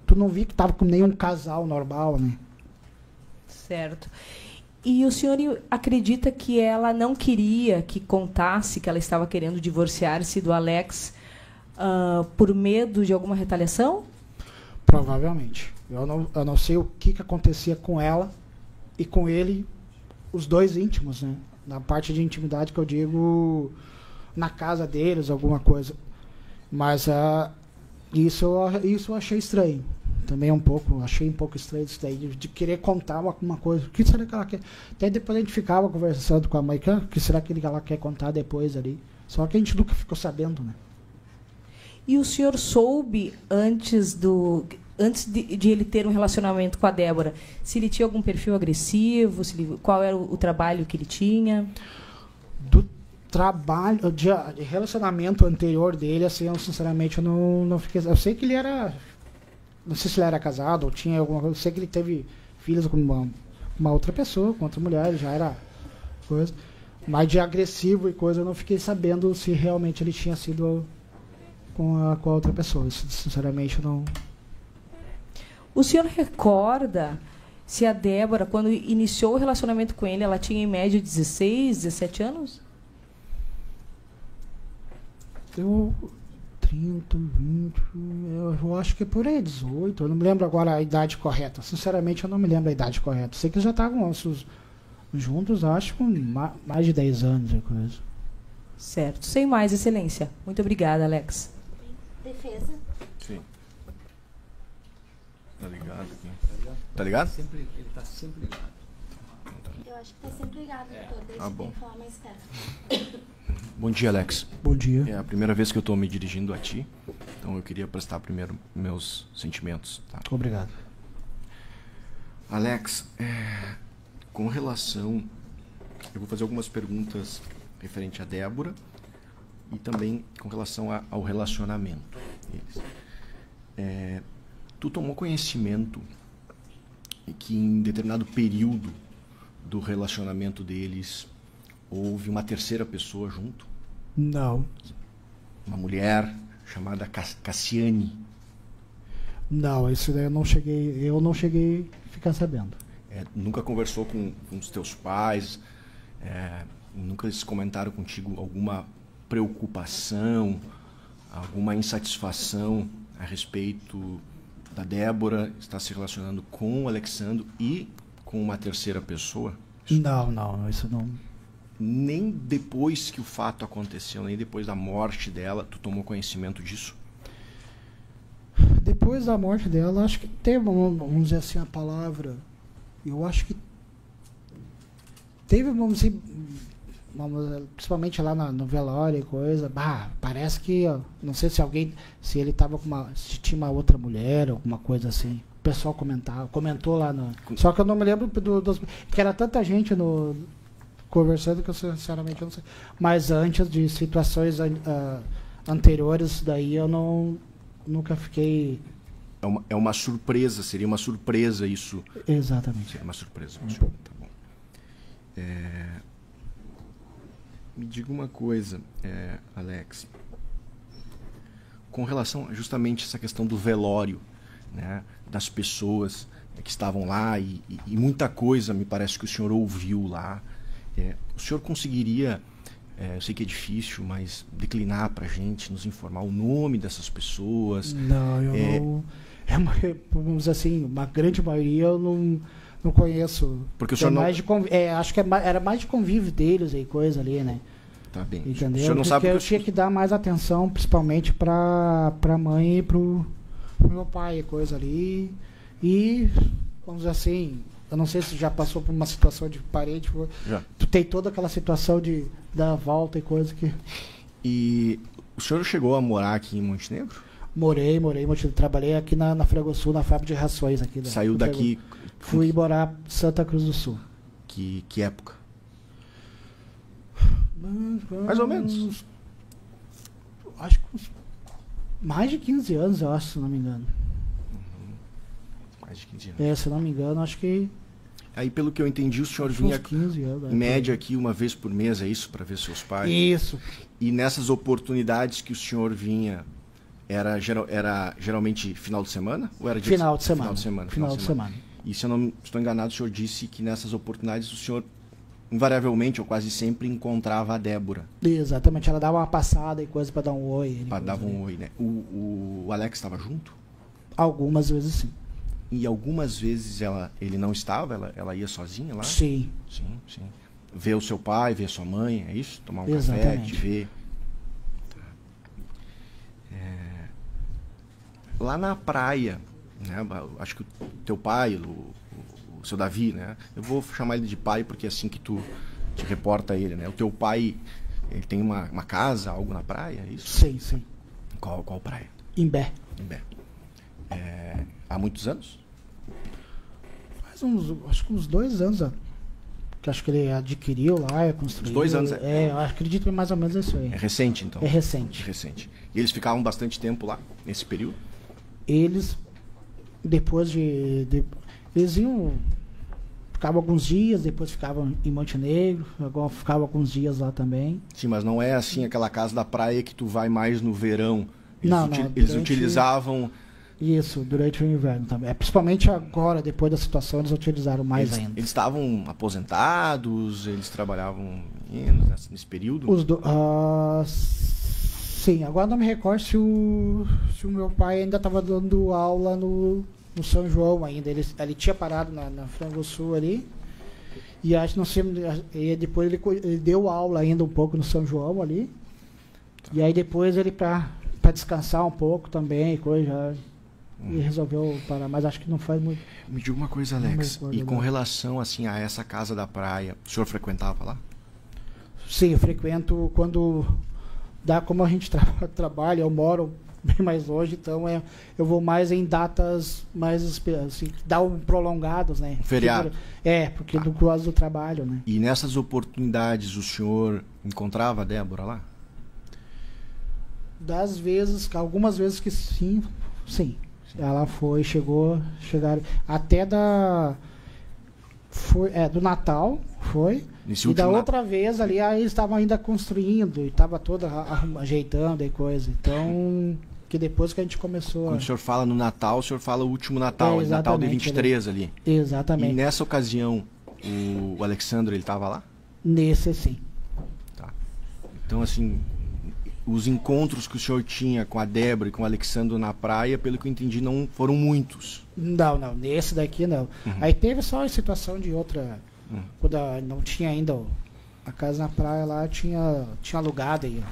tu não via que estava com nenhum casal normal, né? Certo. E o senhor acredita que ela não queria que contasse que ela estava querendo divorciar-se do Alex por medo de alguma retaliação? Provavelmente. Eu não sei o que acontecia com ela e com ele, os dois íntimos, né? Na parte de intimidade que eu digo, na casa deles, alguma coisa. Mas isso eu achei estranho. Também achei um pouco estranho isso daí, de querer contar uma coisa. O que será que ela quer? Até depois a gente ficava conversando com a mãe, o que será que ela quer contar depois ali? Só que a gente nunca ficou sabendo, né? E o senhor soube antes de ele ter um relacionamento com a Débora, se ele tinha algum perfil agressivo, qual era o trabalho que ele tinha? Do trabalho, de relacionamento anterior dele, assim, eu sinceramente não fiquei... Eu sei que ele era... Não sei se ele era casado ou tinha alguma coisa. Eu sei que ele teve filhos com uma outra pessoa, com outra mulher, já era coisa. Mas de agressivo e coisa, eu não fiquei sabendo se realmente ele tinha sido com a outra pessoa. Isso, sinceramente, eu não... O senhor recorda se a Débora, quando iniciou o relacionamento com ele, ela tinha em média 16, 17 anos? Eu... 30, 20... Eu acho que é por aí, 18. Eu não me lembro agora a idade correta. Sinceramente, eu não me lembro a idade correta. Sei que já estavam juntos, acho, com mais de 10 anos. Coisa. Certo. Sem mais, Excelência. Muito obrigada, Alex. Defesa. Sim. Tá ligado aqui. Tá ligado? Ele tá sempre ligado. Eu acho que tá sempre ligado, doutor. Deixa eu bom. falar mais perto. Bom dia, Alex. Bom dia. É a primeira vez que eu estou me dirigindo a ti, então eu queria prestar primeiro meus sentimentos. Tá? Obrigado. Alex, com relação... Eu vou fazer algumas perguntas referente a Débora e também com relação ao relacionamento deles. Tu tomou conhecimento que em determinado período do relacionamento deles houve uma terceira pessoa junto? Não. Uma mulher chamada Cassiane? Não, isso daí eu não cheguei a ficar sabendo. Nunca conversou com os teus pais? Nunca eles comentaram contigo alguma preocupação, alguma insatisfação a respeito da Débora estar se relacionando com o Alexandre e com uma terceira pessoa? Não, isso não. nem depois que o fato aconteceu, nem depois da morte dela, tu tomou conhecimento disso? Depois da morte dela, acho que teve, vamos dizer assim, a palavra. Eu acho que teve, vamos dizer, principalmente lá no velório e coisa. Parece que, não sei se ele tava se tinha uma outra mulher, alguma coisa assim. O pessoal comentou lá Só que eu não me lembro que era tanta gente conversando que eu sinceramente não sei. Mas antes de situações anteriores, daí eu nunca fiquei... É uma surpresa, seria uma surpresa isso. Exatamente. Seria uma surpresa. Tá bom. Me diga uma coisa, Alex. Com relação justamente a essa questão do velório, né, das pessoas que estavam lá e muita coisa me parece que o senhor ouviu lá. O senhor conseguiria, eu sei que é difícil, mas declinar para a gente, nos informar o nome dessas pessoas? Não, eu não... vamos dizer assim, uma grande maioria eu não conheço. Porque o senhor não... acho que era mais de convívio deles e coisa ali, né? Tá bem. Entendeu? O senhor não sabe porque eu tinha que dar mais atenção, principalmente para a mãe e pro meu pai e coisa ali. E, vamos dizer assim, eu não sei se já passou por uma situação de parente. Já. Tu tem toda aquela situação de dar volta e coisa que... E o senhor chegou a morar aqui em Montenegro? Morei, trabalhei aqui na Fragosul, na fábrica de rações aqui. Saiu daqui? Fui morar em Santa Cruz do Sul. Que época? Mais ou menos. Acho que mais de 15 anos, eu acho, se não me engano. Mais de 15 anos. Se não me engano, acho que... Aí, pelo que eu entendi, o senhor vinha 15 anos, em média aqui uma vez por mês, é isso? Para ver seus pais? Isso. E nessas oportunidades que o senhor vinha, era geralmente final de semana? Ou era dia Final de semana. Final de semana. E se eu não estou enganado, o senhor disse que nessas oportunidades o senhor, invariavelmente ou quase sempre, encontrava a Débora. Exatamente, ela dava uma passada e coisa para dar um oi. Dava um oi, né? O Alex estava junto? Algumas vezes sim. E algumas vezes ele não estava? Ela ia sozinha lá? Sim. Sim. Ver o seu pai, ver a sua mãe, é isso? Tomar um Exatamente. café, te ver. Lá na praia, né? Acho que o teu pai, o seu Davi, né? Eu vou chamar ele de pai porque é assim que tu te reporta ele, né? O teu pai, ele tem uma casa, algo na praia, é isso? Sim. Qual praia? Imbé. Há muitos anos? Faz acho que uns 2 anos, que acho que ele adquiriu lá, construiu. Uns 2 anos, eu acredito que é mais ou menos isso aí. É recente, então? É recente. E eles ficavam bastante tempo lá, nesse período? Eles, depois eles iam, ficavam alguns dias, depois ficavam em Montenegro, agora ficavam alguns dias lá também. Sim, mas não é assim aquela casa da praia que tu vai mais no verão. Eles não, utilizavam... Isso, durante o inverno também. Principalmente agora, depois da situação, eles utilizaram mais ainda. Eles estavam aposentados, eles trabalhavam nesse período? Sim, agora não me recordo se o meu pai ainda estava dando aula no São João ainda. Ele tinha parado na Fragosul ali. E acho, não sei, e depois ele deu aula ainda um pouco no São João ali. Tá. E aí depois ele, para descansar um pouco também, coisa, e resolveu parar. Mas acho que não faz muito. Me diga uma coisa, Alex. E com relação assim, a essa casa da praia, o senhor frequentava lá? Sim, eu frequento quando... como a gente trabalha, eu moro bem mais longe, então eu vou mais em datas mais assim, prolongados, né? Feriado. Porque do causa do trabalho, né? E nessas oportunidades o senhor encontrava a Débora lá? Algumas vezes que sim. Ela chegaram até do Natal, foi. E da outra vez ali, aí eles estavam ainda construindo e estava toda ajeitando e coisa. Então, que depois que a gente começou... Quando o senhor fala no Natal, o senhor fala o último Natal, Natal de 23 ali. Exatamente. E nessa ocasião, o Alexandre, ele estava lá? Nesse, sim. Tá. Então, assim, os encontros que o senhor tinha com a Débora e com o Alexandre na praia, pelo que eu entendi, não foram muitos. Não, nesse daqui não. Aí teve só a situação de outra... Quando não tinha ainda A casa na praia lá tinha alugado aí.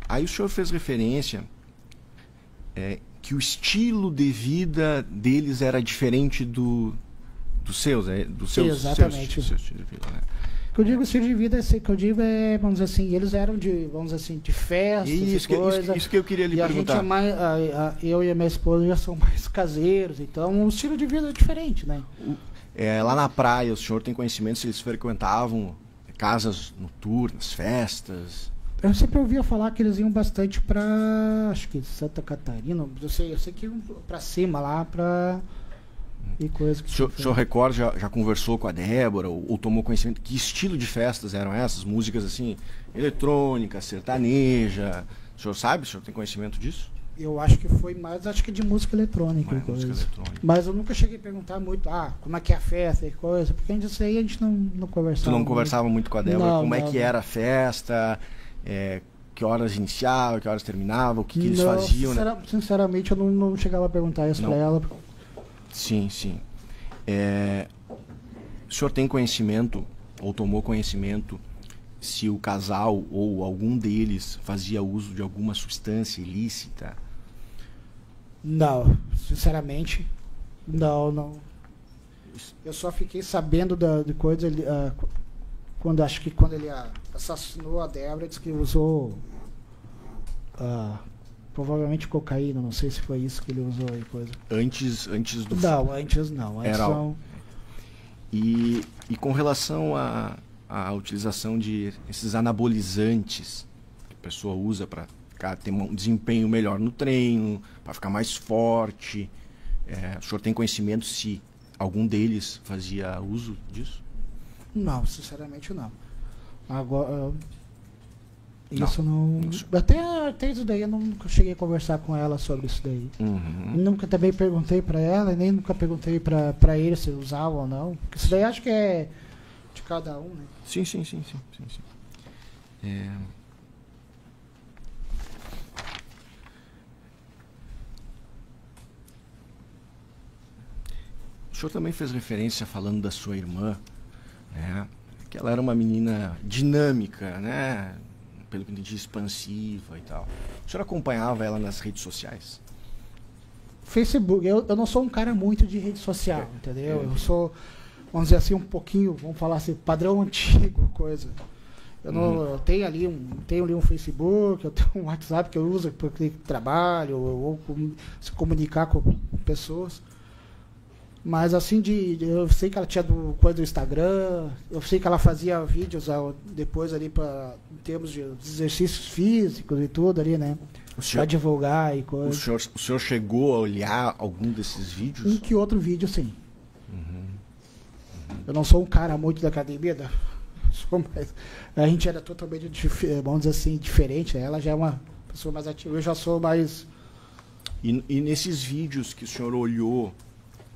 Aí o senhor fez referência que o estilo de vida deles era diferente dos seus, Exatamente. Seus estilo de vida, né? Que eu digo estilo de vida, que eu digo vamos dizer assim, eles eram de festas, isso que eu queria lhe perguntar. Eu e a minha esposa já são mais caseiros, então o estilo de vida é diferente, né? Lá na praia, o senhor tem conhecimento se eles frequentavam casas noturnas, festas? Eu sempre ouvia falar que eles iam bastante para, acho que Santa Catarina, eu sei que iam para cima lá para e coisa que o senhor recorda, já conversou com a Débora ou tomou conhecimento que estilo de festas eram essas? Músicas assim, eletrônica, sertaneja. O senhor sabe? O senhor tem conhecimento disso? Eu acho que foi mais, de música eletrônica. Mas eu nunca cheguei a perguntar muito, como é que é a festa e coisa, porque a gente não conversava. Tu não conversava muito com a Débora? Como é que era a festa? Que horas iniciava, que horas terminava, o que eles faziam? Sinceramente, eu não chegava a perguntar isso para ela. Sim. O senhor tem conhecimento, ou tomou conhecimento, se o casal ou algum deles fazia uso de alguma substância ilícita? Não, sinceramente, não. Eu só fiquei sabendo de coisa quando ele assassinou a Débora, disse que usou provavelmente cocaína, não sei se foi isso que ele usou e coisa. Antes do... Não, antes não. E com relação à utilização de esses anabolizantes que a pessoa usa para ter um desempenho melhor no treino, para ficar mais forte, o senhor tem conhecimento se algum deles fazia uso disso? Não, sinceramente não. Agora, isso não. Até isso daí eu nunca cheguei a conversar com ela sobre isso daí. Nunca também perguntei para ela, nem nunca perguntei para ele se usavam ou não. Porque isso daí acho que é de cada um, né? Sim. O senhor também fez referência falando da sua irmã, né? Que ela era uma menina dinâmica, né? Pelo que entendi, expansiva e tal. O senhor acompanhava ela nas redes sociais? Facebook, eu não sou um cara muito de rede social, entendeu? Eu sou, vamos dizer assim, um pouquinho, vamos falar assim, padrão antigo, coisa. Eu tenho ali um Facebook, eu tenho um WhatsApp que eu uso porque trabalho ou se comunicar com pessoas. Mas assim, eu sei que ela tinha coisa do Instagram, eu sei que ela fazia vídeos depois ali em termos de exercícios físicos e tudo ali, né? Pra divulgar e coisa. O senhor chegou a olhar algum desses vídeos? Um que outro vídeo, sim. Eu não sou um cara muito da academia, a gente era totalmente, vamos dizer assim, diferente. Ela já é uma pessoa mais ativa, eu já sou mais... E nesses vídeos que o senhor olhou,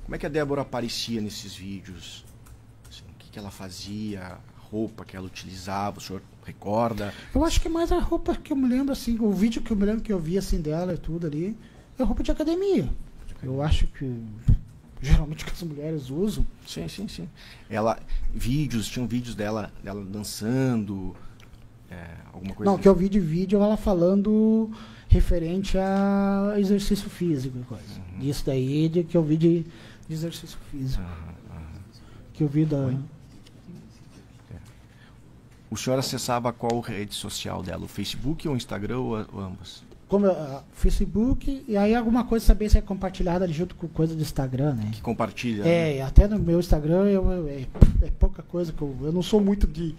como é que a Débora aparecia nesses vídeos? Assim, o que ela fazia, a roupa que ela utilizava, o senhor recorda? Eu acho que mais a roupa que eu me lembro, assim, o vídeo que eu me lembro que eu vi assim dela e tudo ali, é roupa de academia. Eu acho que geralmente que as mulheres usam. Sim. Tinham vídeos dela dançando, alguma coisa? Não, que eu vi de vídeo ela falando referente a exercício físico e coisa. Isso daí que eu vi de exercício físico. Que eu vi da... O senhor acessava qual rede social dela? O Facebook ou o Instagram ou ambas? Facebook, e aí alguma coisa saber se é compartilhada ali junto com coisa do Instagram, né? Que compartilha. Né? Até no meu Instagram é pouca coisa que eu não sou muito de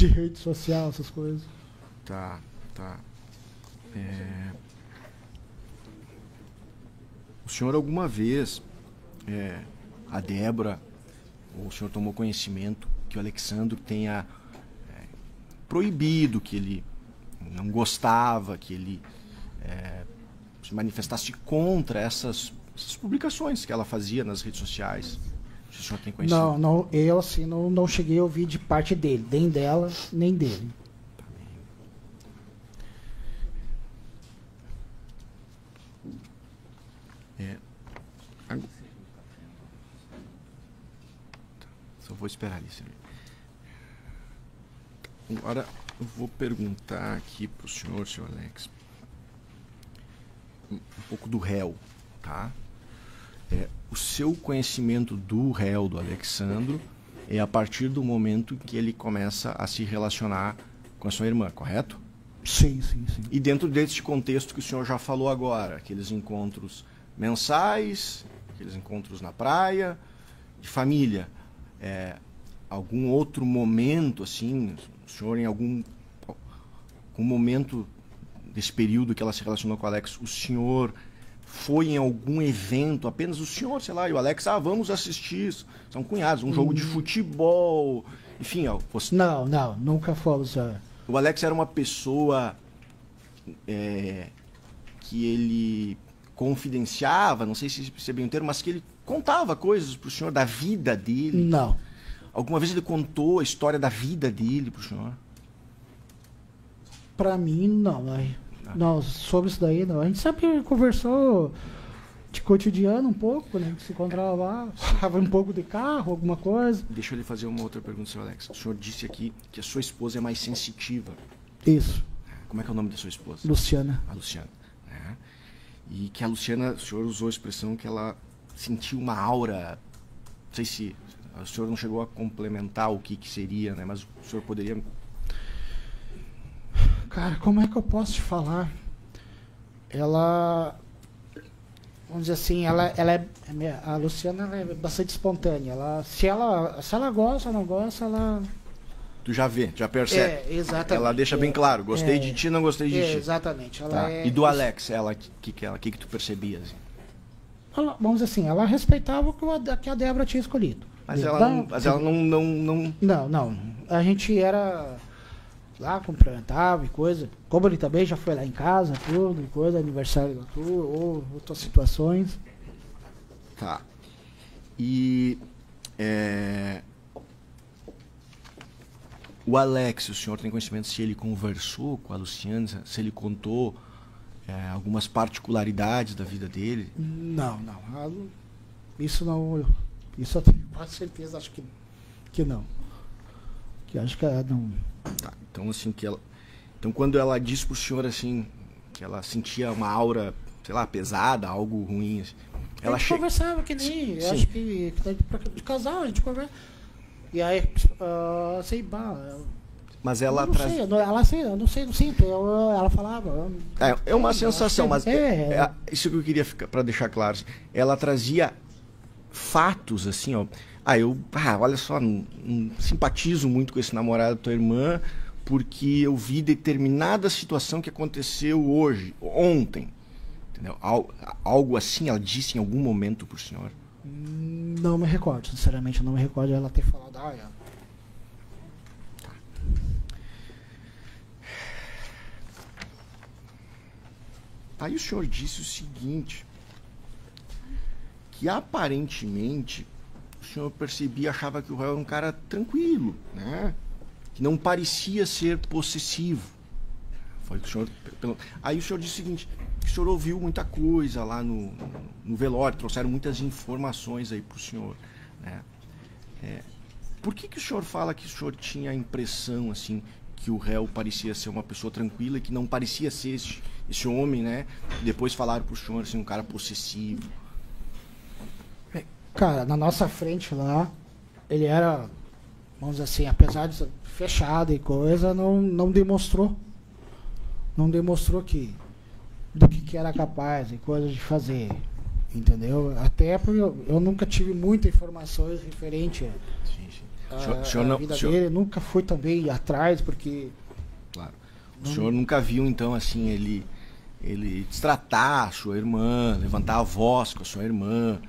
rede social, essas coisas. Tá. O senhor alguma vez, a Débora, ou o senhor tomou conhecimento que o Alexandro tenha proibido, que ele não gostava, que ele se manifestasse contra essas publicações que ela fazia nas redes sociais? Se o senhor tem conhecimento? Não, eu assim não cheguei a ouvir de parte dele, nem dela, nem dele. Só vou esperar isso. Agora eu vou perguntar aqui para o senhor Alex, um pouco do réu, tá? O seu conhecimento do réu, do Alexandro, é a partir do momento que ele começa a se relacionar com a sua irmã, correto? Sim. E dentro desse contexto que o senhor já falou agora, aqueles encontros mensais, aqueles encontros na praia, de família, algum outro momento, assim, o senhor em algum momento desse período que ela se relacionou com o Alex, o senhor foi em algum evento, apenas o senhor, sei lá, e o Alex, vamos assistir, são cunhados, um jogo de futebol, enfim. Não, nunca fomos. O Alex era uma pessoa que ele confidenciava, não sei se é bem o termo, mas que ele contava coisas pro senhor da vida dele. Não. Alguma vez ele contou a história da vida dele pro senhor? Pra mim, não. Não, sobre isso daí, não. A gente sempre conversou de cotidiano um pouco, né? Se encontrava lá, falava um pouco de carro, alguma coisa. Deixa eu lhe fazer uma outra pergunta, senhor Alex. O senhor disse aqui que a sua esposa é mais sensitiva. Isso. Como é que é o nome da sua esposa? Luciana. A Luciana. E que a Luciana, o senhor usou a expressão que ela sentiu uma aura, não sei se o senhor não chegou a complementar o que seria, né? Mas o senhor poderia... Cara, como é que eu posso te falar? Ela, vamos dizer assim, a Luciana é bastante espontânea. Se ela gosta ou não gosta, ela... Tu já percebe. Exatamente. Ela deixa bem claro, gostei de ti, não gostei de ti. Exatamente. E do Alex, o que tu percebias? Vamos dizer assim, ela respeitava o que a Débora tinha escolhido. Mas ela não... Não. A gente era... lá, cumprimentava e coisa. Como ele também já foi lá em casa, tudo, e coisa, aniversário do Arthur, ou outras situações. Tá. E o Alex, o senhor tem conhecimento se ele conversou com a Luciana, se ele contou algumas particularidades da vida dele? Não. Isso não. Isso eu tenho quase certeza, acho que não. Que acho que ela não. Tá, então assim então quando ela disse pro senhor assim que ela sentia uma aura, sei lá, pesada, algo ruim, assim, a gente conversava que nem, eu acho que de casal a gente conversa. E aí sei, mas ela eu não sinto, ela falava. É uma sensação, mas isso que eu queria para deixar claro, assim, ela trazia fatos assim, ó. Olha só, não simpatizo muito com esse namorado da tua irmã, porque eu vi determinada situação que aconteceu ontem. Entendeu? Algo assim ela disse em algum momento pro senhor? Não me recordo, sinceramente, eu não me recordo ela ter falado. Tá. Aí o senhor disse o seguinte, que aparentemente o senhor achava que o réu era um cara tranquilo, né? Que não parecia ser possessivo. Foi o que o senhor... Aí o senhor disse o seguinte, que o senhor ouviu muita coisa lá no velório, trouxeram muitas informações aí pro senhor, né? Por que o senhor fala que o senhor tinha a impressão, assim, que o réu parecia ser uma pessoa tranquila e que não parecia ser esse homem, né? E depois falaram pro senhor, assim, um cara possessivo. Cara, na nossa frente lá, ele era, vamos dizer assim, apesar de ser fechado e coisa, não demonstrou. Não demonstrou do que era capaz e coisa de fazer, entendeu? Até porque eu nunca tive muitas informações referente à vida dele, nunca fui também atrás, porque... Claro. O senhor nunca viu, então, assim, ele destratar a sua irmã, levantar a voz com a sua irmã...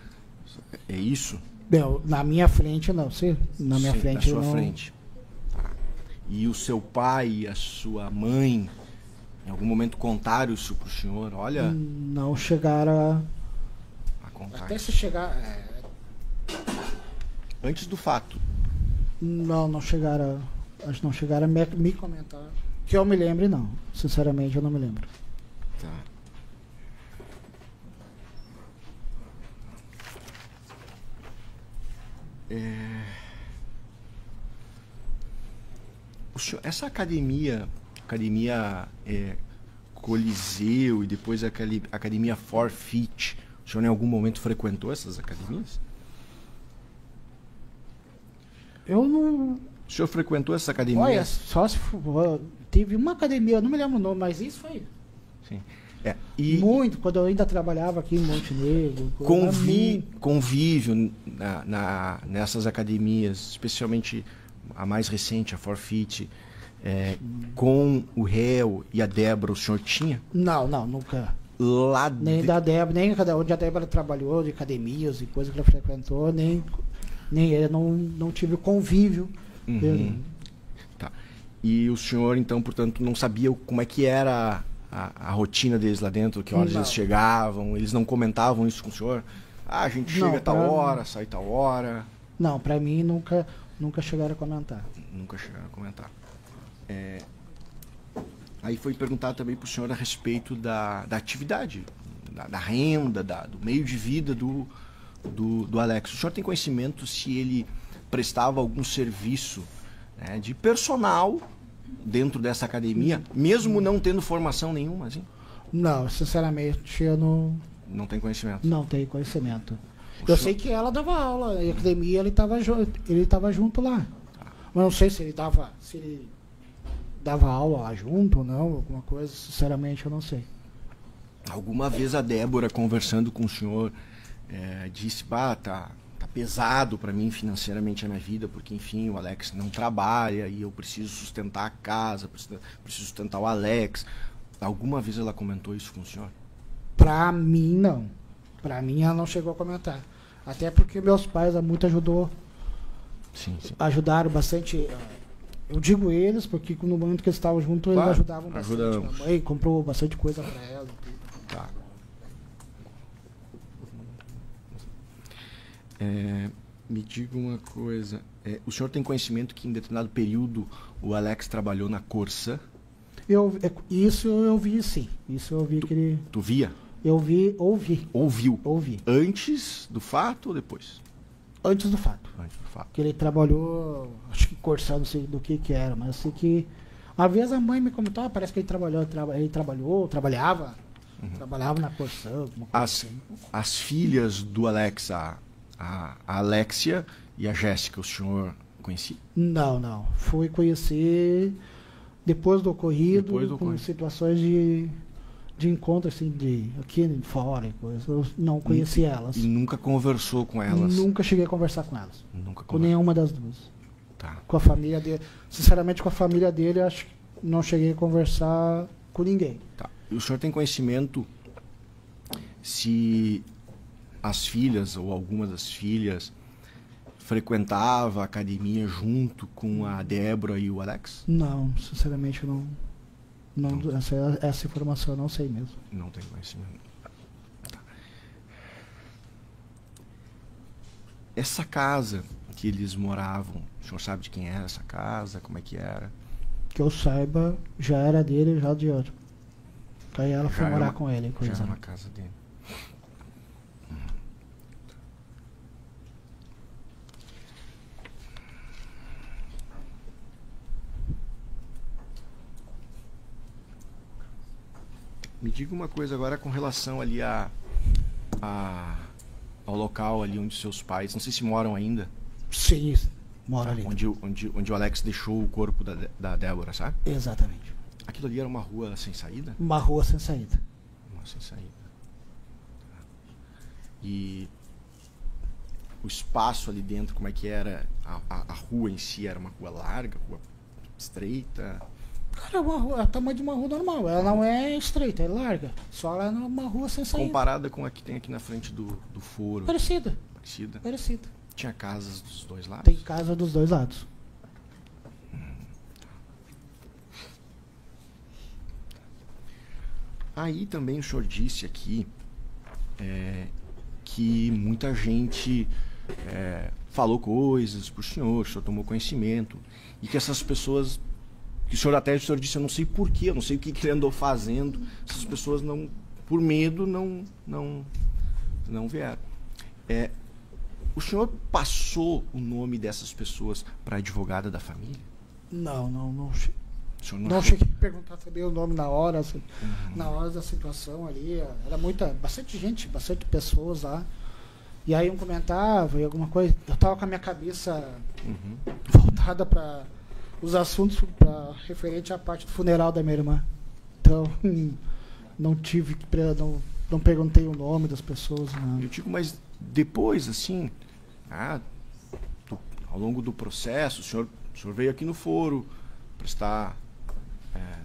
É isso? Não, na minha frente não. Na minha frente na sua frente. Tá. E o seu pai e a sua mãe, em algum momento contaram isso pro senhor? Olha... Não chegaram a contar. Até se chegar... Antes do fato? Não chegaram... Acho que não chegaram a me comentar. Que eu me lembre, não. Sinceramente, eu não me lembro. Tá. O essa academia Coliseu e depois a academia Forfeit, o senhor em algum momento frequentou essas academias? Eu não... O senhor frequentou essa academia? Olha, só se teve uma academia, eu não me lembro o nome, mas isso foi... Sim. Muito, quando eu ainda trabalhava aqui em Montenegro. Convívio nessas academias, especialmente a mais recente, a Forfeit, com o réu e a Débora, o senhor tinha? Não, nunca. Nem da Débora, nem onde a Débora trabalhou, de academias e coisas que ela frequentou, nem ele, não tive convívio. Tá. E o senhor, então, portanto, não sabia como é que era a rotina deles lá dentro, que horas eles chegavam, eles não comentavam isso com o senhor? A gente chega a tal hora, sai tal hora. Não, para mim nunca chegaram a comentar. Nunca chegaram a comentar. Aí foi perguntado também para o senhor a respeito da atividade, da renda, do meio de vida do Alex. O senhor tem conhecimento se ele prestava algum serviço, né, de personal dentro dessa academia, mesmo não tendo formação nenhuma, assim? Não, sinceramente, eu não... Não tem conhecimento? Não tenho conhecimento. Eu sei que ela dava aula, e a academia ele estava junto lá. Mas não sei se ele dava aula lá junto ou não, alguma coisa, sinceramente eu não sei. Alguma vez a Débora, conversando com o senhor, disse, tá pesado para mim financeiramente a minha vida, porque enfim, o Alex não trabalha e eu preciso sustentar a casa, preciso sustentar o Alex. Alguma vez ela comentou isso com o senhor? Pra mim, não. Pra mim, ela não chegou a comentar. Até porque meus pais muito ajudou. Sim. Ajudaram bastante. Eu digo eles, porque no momento que eles estavam juntos, eles ajudavam bastante. Ajudamos. A mãe comprou bastante coisa pra ela. Tá. Me diga uma coisa. O senhor tem conhecimento que em determinado período o Alex trabalhou na Corsã? Isso eu vi, sim. Isso eu vi que ele... Tu via? Ouvi. Ouviu? Ouvi. Antes do fato ou depois? Antes do fato. Antes do fato. Que ele trabalhou, acho que Corsã, não sei do que era, mas eu sei que... Uma vez a mãe me comentou, parece que ele trabalhava na Corsã, alguma coisa assim. As filhas do Alex, a Alexia e a Jéssica, o senhor conhecia? Não. Fui conhecer depois do ocorrido, com situações de encontro, assim, aqui fora e coisa. Eu não conheci elas. E nunca conversou com elas? Nunca cheguei a conversar com elas. Nunca com nenhuma das duas. Tá. Com a família dele. Sinceramente, com a família dele, acho que não cheguei a conversar com ninguém. Tá. E o senhor tem conhecimento se as filhas ou alguma das filhas frequentava a academia junto com a Débora e o Alex? Não, sinceramente não. Essa informação eu não sei mesmo. Não tem conhecimento. Tá. Essa casa que eles moravam, o senhor sabe de quem era essa casa? Como é que era? Que eu saiba, já era dele, já de outro. Aí ela foi morar com ele. Já era uma casa dele. Me diga uma coisa agora com relação ali ao local ali onde seus pais, não sei se moram ainda. Sim, mora ali. Onde o Alex deixou o corpo da Débora, sabe? Exatamente. Aquilo ali era uma rua sem saída? Uma rua sem saída. Uma sem saída. E o espaço ali dentro, como é que era? A rua em si era uma rua larga, rua estreita? Cara, é o tamanho de uma rua normal. Ela não é estreita, é larga. Só ela é uma rua sem saída. Comparada com a que tem aqui na frente do foro. Parecida. Parecida. Tinha casas dos dois lados? Tem casa dos dois lados. Aí também o senhor disse aqui que muita gente falou coisas pro senhor, o senhor tomou conhecimento, e que essas pessoas, que o senhor disse, eu não sei porquê, eu não sei o que ele andou fazendo, essas pessoas não, por medo, não vieram. O senhor passou o nome dessas pessoas para a advogada da família? Não cheguei a perguntar também o nome na hora, assim, na hora da situação ali. Era bastante gente, bastante pessoas lá. E aí um comentava e alguma coisa. Eu tava com a minha cabeça voltada para os assuntos referente à parte do funeral da minha irmã. Então, não perguntei o nome das pessoas. Não. Eu digo, mas depois, assim, ao longo do processo, o senhor veio aqui no foro prestar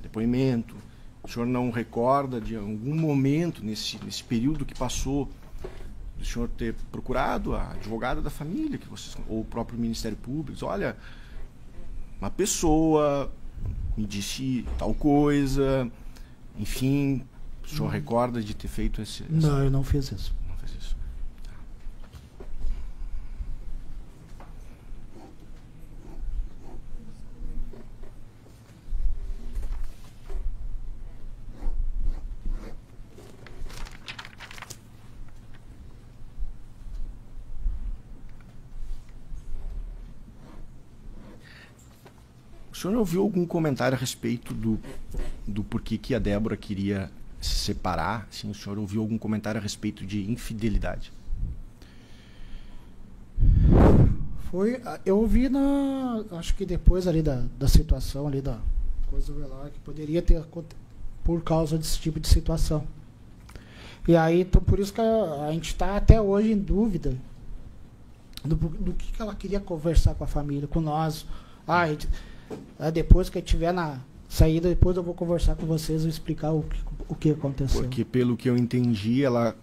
depoimento. O senhor não recorda de algum momento nesse período que passou do senhor ter procurado a advogada da família, ou o próprio Ministério Público? Olha, uma pessoa me disse tal coisa, enfim, o senhor recorda de ter feito esse... Não, eu não fiz isso. Não fez isso. O senhor ouviu algum comentário a respeito do porquê que a Débora queria se separar? Assim, o senhor ouviu algum comentário a respeito de infidelidade? Eu ouvi acho que depois ali da situação ali da coisa lá, que poderia ter por causa desse tipo de situação. E aí, então, por isso que a gente está até hoje em dúvida do que ela queria conversar com a família, com nós. Depois que tiver na saída, depois eu vou conversar com vocês e explicar o que aconteceu. Porque pelo que eu entendi, ela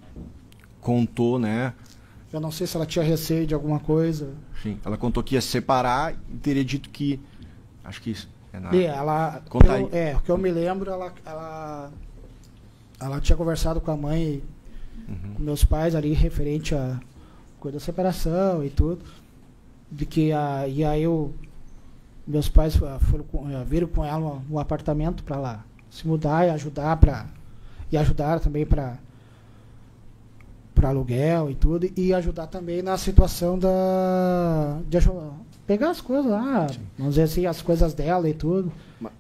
contou, né? Eu não sei se ela tinha receio de alguma coisa. Sim, ela contou que ia separar e teria dito que... Acho que isso é nada. O que eu me lembro, ela tinha conversado com a mãe, com meus pais ali, referente a coisa da separação e tudo. E aí meus pais viram com ela um apartamento para lá se mudar e ajudar também para aluguel e tudo, e ajudar também na situação de pegar as coisas lá, vamos dizer assim, as coisas dela e tudo.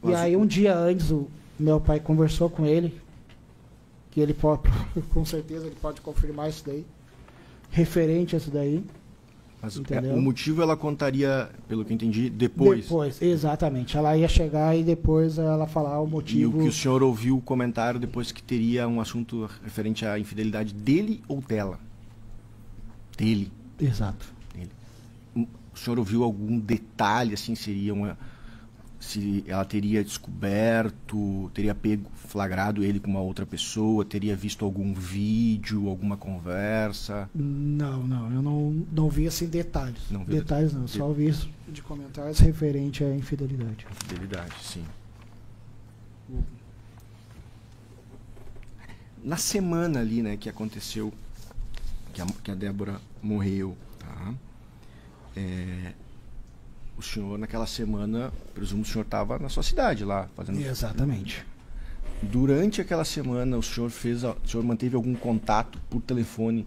E aí um dia antes o meu pai conversou com ele, que ele pode, com certeza ele pode confirmar isso daí, referente a isso daí. Mas o motivo ela contaria, pelo que eu entendi, depois? Depois, exatamente. Ela ia chegar e depois ela falar o motivo. E o que o senhor ouviu o comentário depois que teria um assunto referente à infidelidade dele ou dela? Dele. Exato. Dele. O senhor ouviu algum detalhe, assim, se ela teria descoberto, teria flagrado ele com uma outra pessoa, teria visto algum vídeo, alguma conversa? Não, eu não vi assim detalhes. Detalhes não, só vi isso de comentários referente à infidelidade. Infidelidade, sim. Na semana ali, né, que aconteceu, que a Débora morreu, tá? O senhor, naquela semana, presumo que o senhor estava na sua cidade lá fazendo... Exatamente. Durante aquela semana, o senhor manteve algum contato por telefone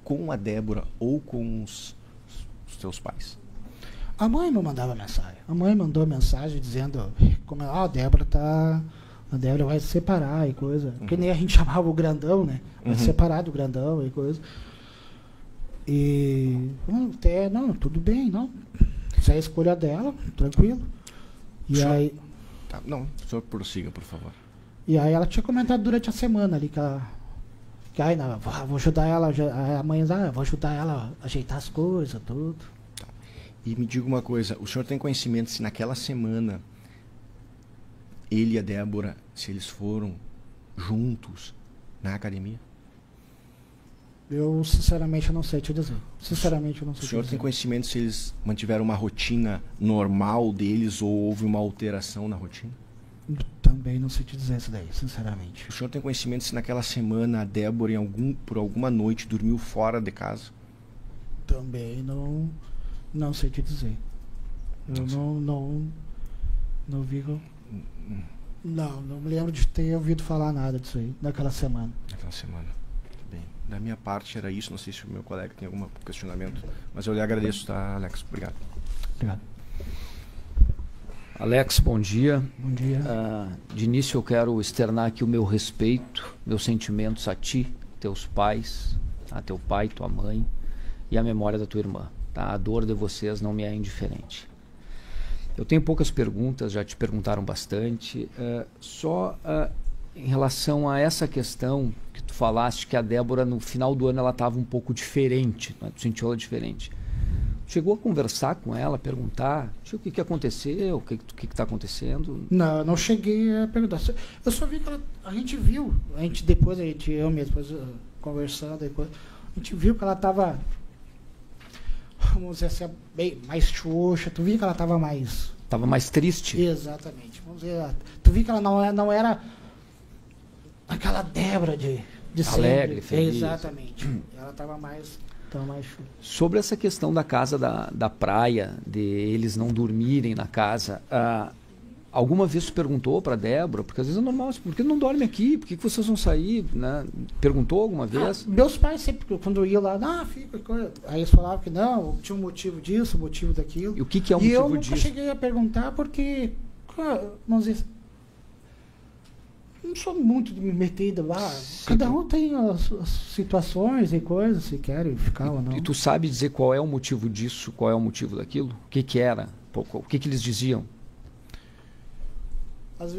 com a Débora ou com os seus pais? A mãe me mandava mensagem. A mãe mandou mensagem dizendo como a Débora vai se separar e coisa. Que nem a gente chamava o grandão, né? Vai se separar do grandão e coisa. E tudo bem, não. Isso é a escolha dela, tranquilo. E aí... Tá, não, o senhor prossiga, por favor. E aí ela tinha comentado durante a semana ali vou ajudar ela, a mãe vou ajudar ela a ajeitar as coisas, tudo. Tá. E me diga uma coisa, o senhor tem conhecimento se naquela semana ele e a Débora, se eles foram juntos na academia? Eu, sinceramente, não sei te dizer. Sinceramente, eu não sei te dizer. O senhor tem conhecimento se eles mantiveram uma rotina normal deles ou houve uma alteração na rotina? Também não sei te dizer isso daí, sinceramente. O senhor tem conhecimento se naquela semana a Débora, por alguma noite, dormiu fora de casa? Também não sei te dizer. Eu não vi... Não me lembro de ter ouvido falar nada disso aí, naquela semana. Naquela semana. Bem, da minha parte era isso, não sei se o meu colega tem algum questionamento, mas eu lhe agradeço, tá, Alex? Obrigado. Obrigado. Alex, bom dia. Bom dia. De início eu quero externar aqui o meu respeito, meus sentimentos a ti, teus pais, a teu pai, tua mãe e a memória da tua irmã. Tá? A dor de vocês não me é indiferente. Eu tenho poucas perguntas, já te perguntaram bastante. Em relação a essa questão que tu falaste, que a Débora no final do ano ela estava um pouco diferente, né? Tu sentiu ela diferente. Chegou a conversar com ela, perguntar o que aconteceu, o que está acontecendo? Não, não cheguei a perguntar. Eu só vi que a gente viu, eu mesmo, conversando, depois, a gente viu que ela estava, vamos dizer assim, bem mais xoxa, tu viu que ela estava mais... Estava mais triste? Exatamente. Vamos dizer, tu viu que ela não era aquela Débora de alegre, sempre. feliz. Exatamente. Ela estava mais... Sobre essa questão da casa da praia, de eles não dormirem na casa, alguma vez tu perguntou para a Débora? Porque às vezes é normal, por que não dorme aqui? Por que vocês vão sair? Né? Perguntou alguma vez? Meus pais sempre, quando eu ia lá, fica coisa. Aí eles falavam que não, tinha um motivo disso, um motivo daquilo. E o que é o motivo disso? E eu nunca cheguei a perguntar porque, vamos dizer, não sou muito de me meter lá. Sim. Cada um tem as situações e coisas, se querem ficar ou não. E tu sabe dizer qual é o motivo disso, qual é o motivo daquilo? O que era? O que eles diziam? Às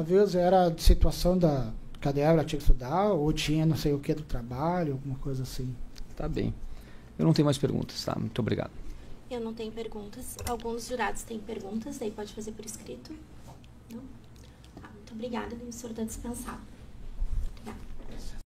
vezes era de situação da cadeira, ela tinha que estudar, ou tinha não sei o que do trabalho, alguma coisa assim. Tá bem. Eu não tenho mais perguntas, tá? Muito obrigado. Eu não tenho perguntas. Alguns jurados têm perguntas, daí pode fazer por escrito. Não? Muito obrigada, o senhor está dispensado.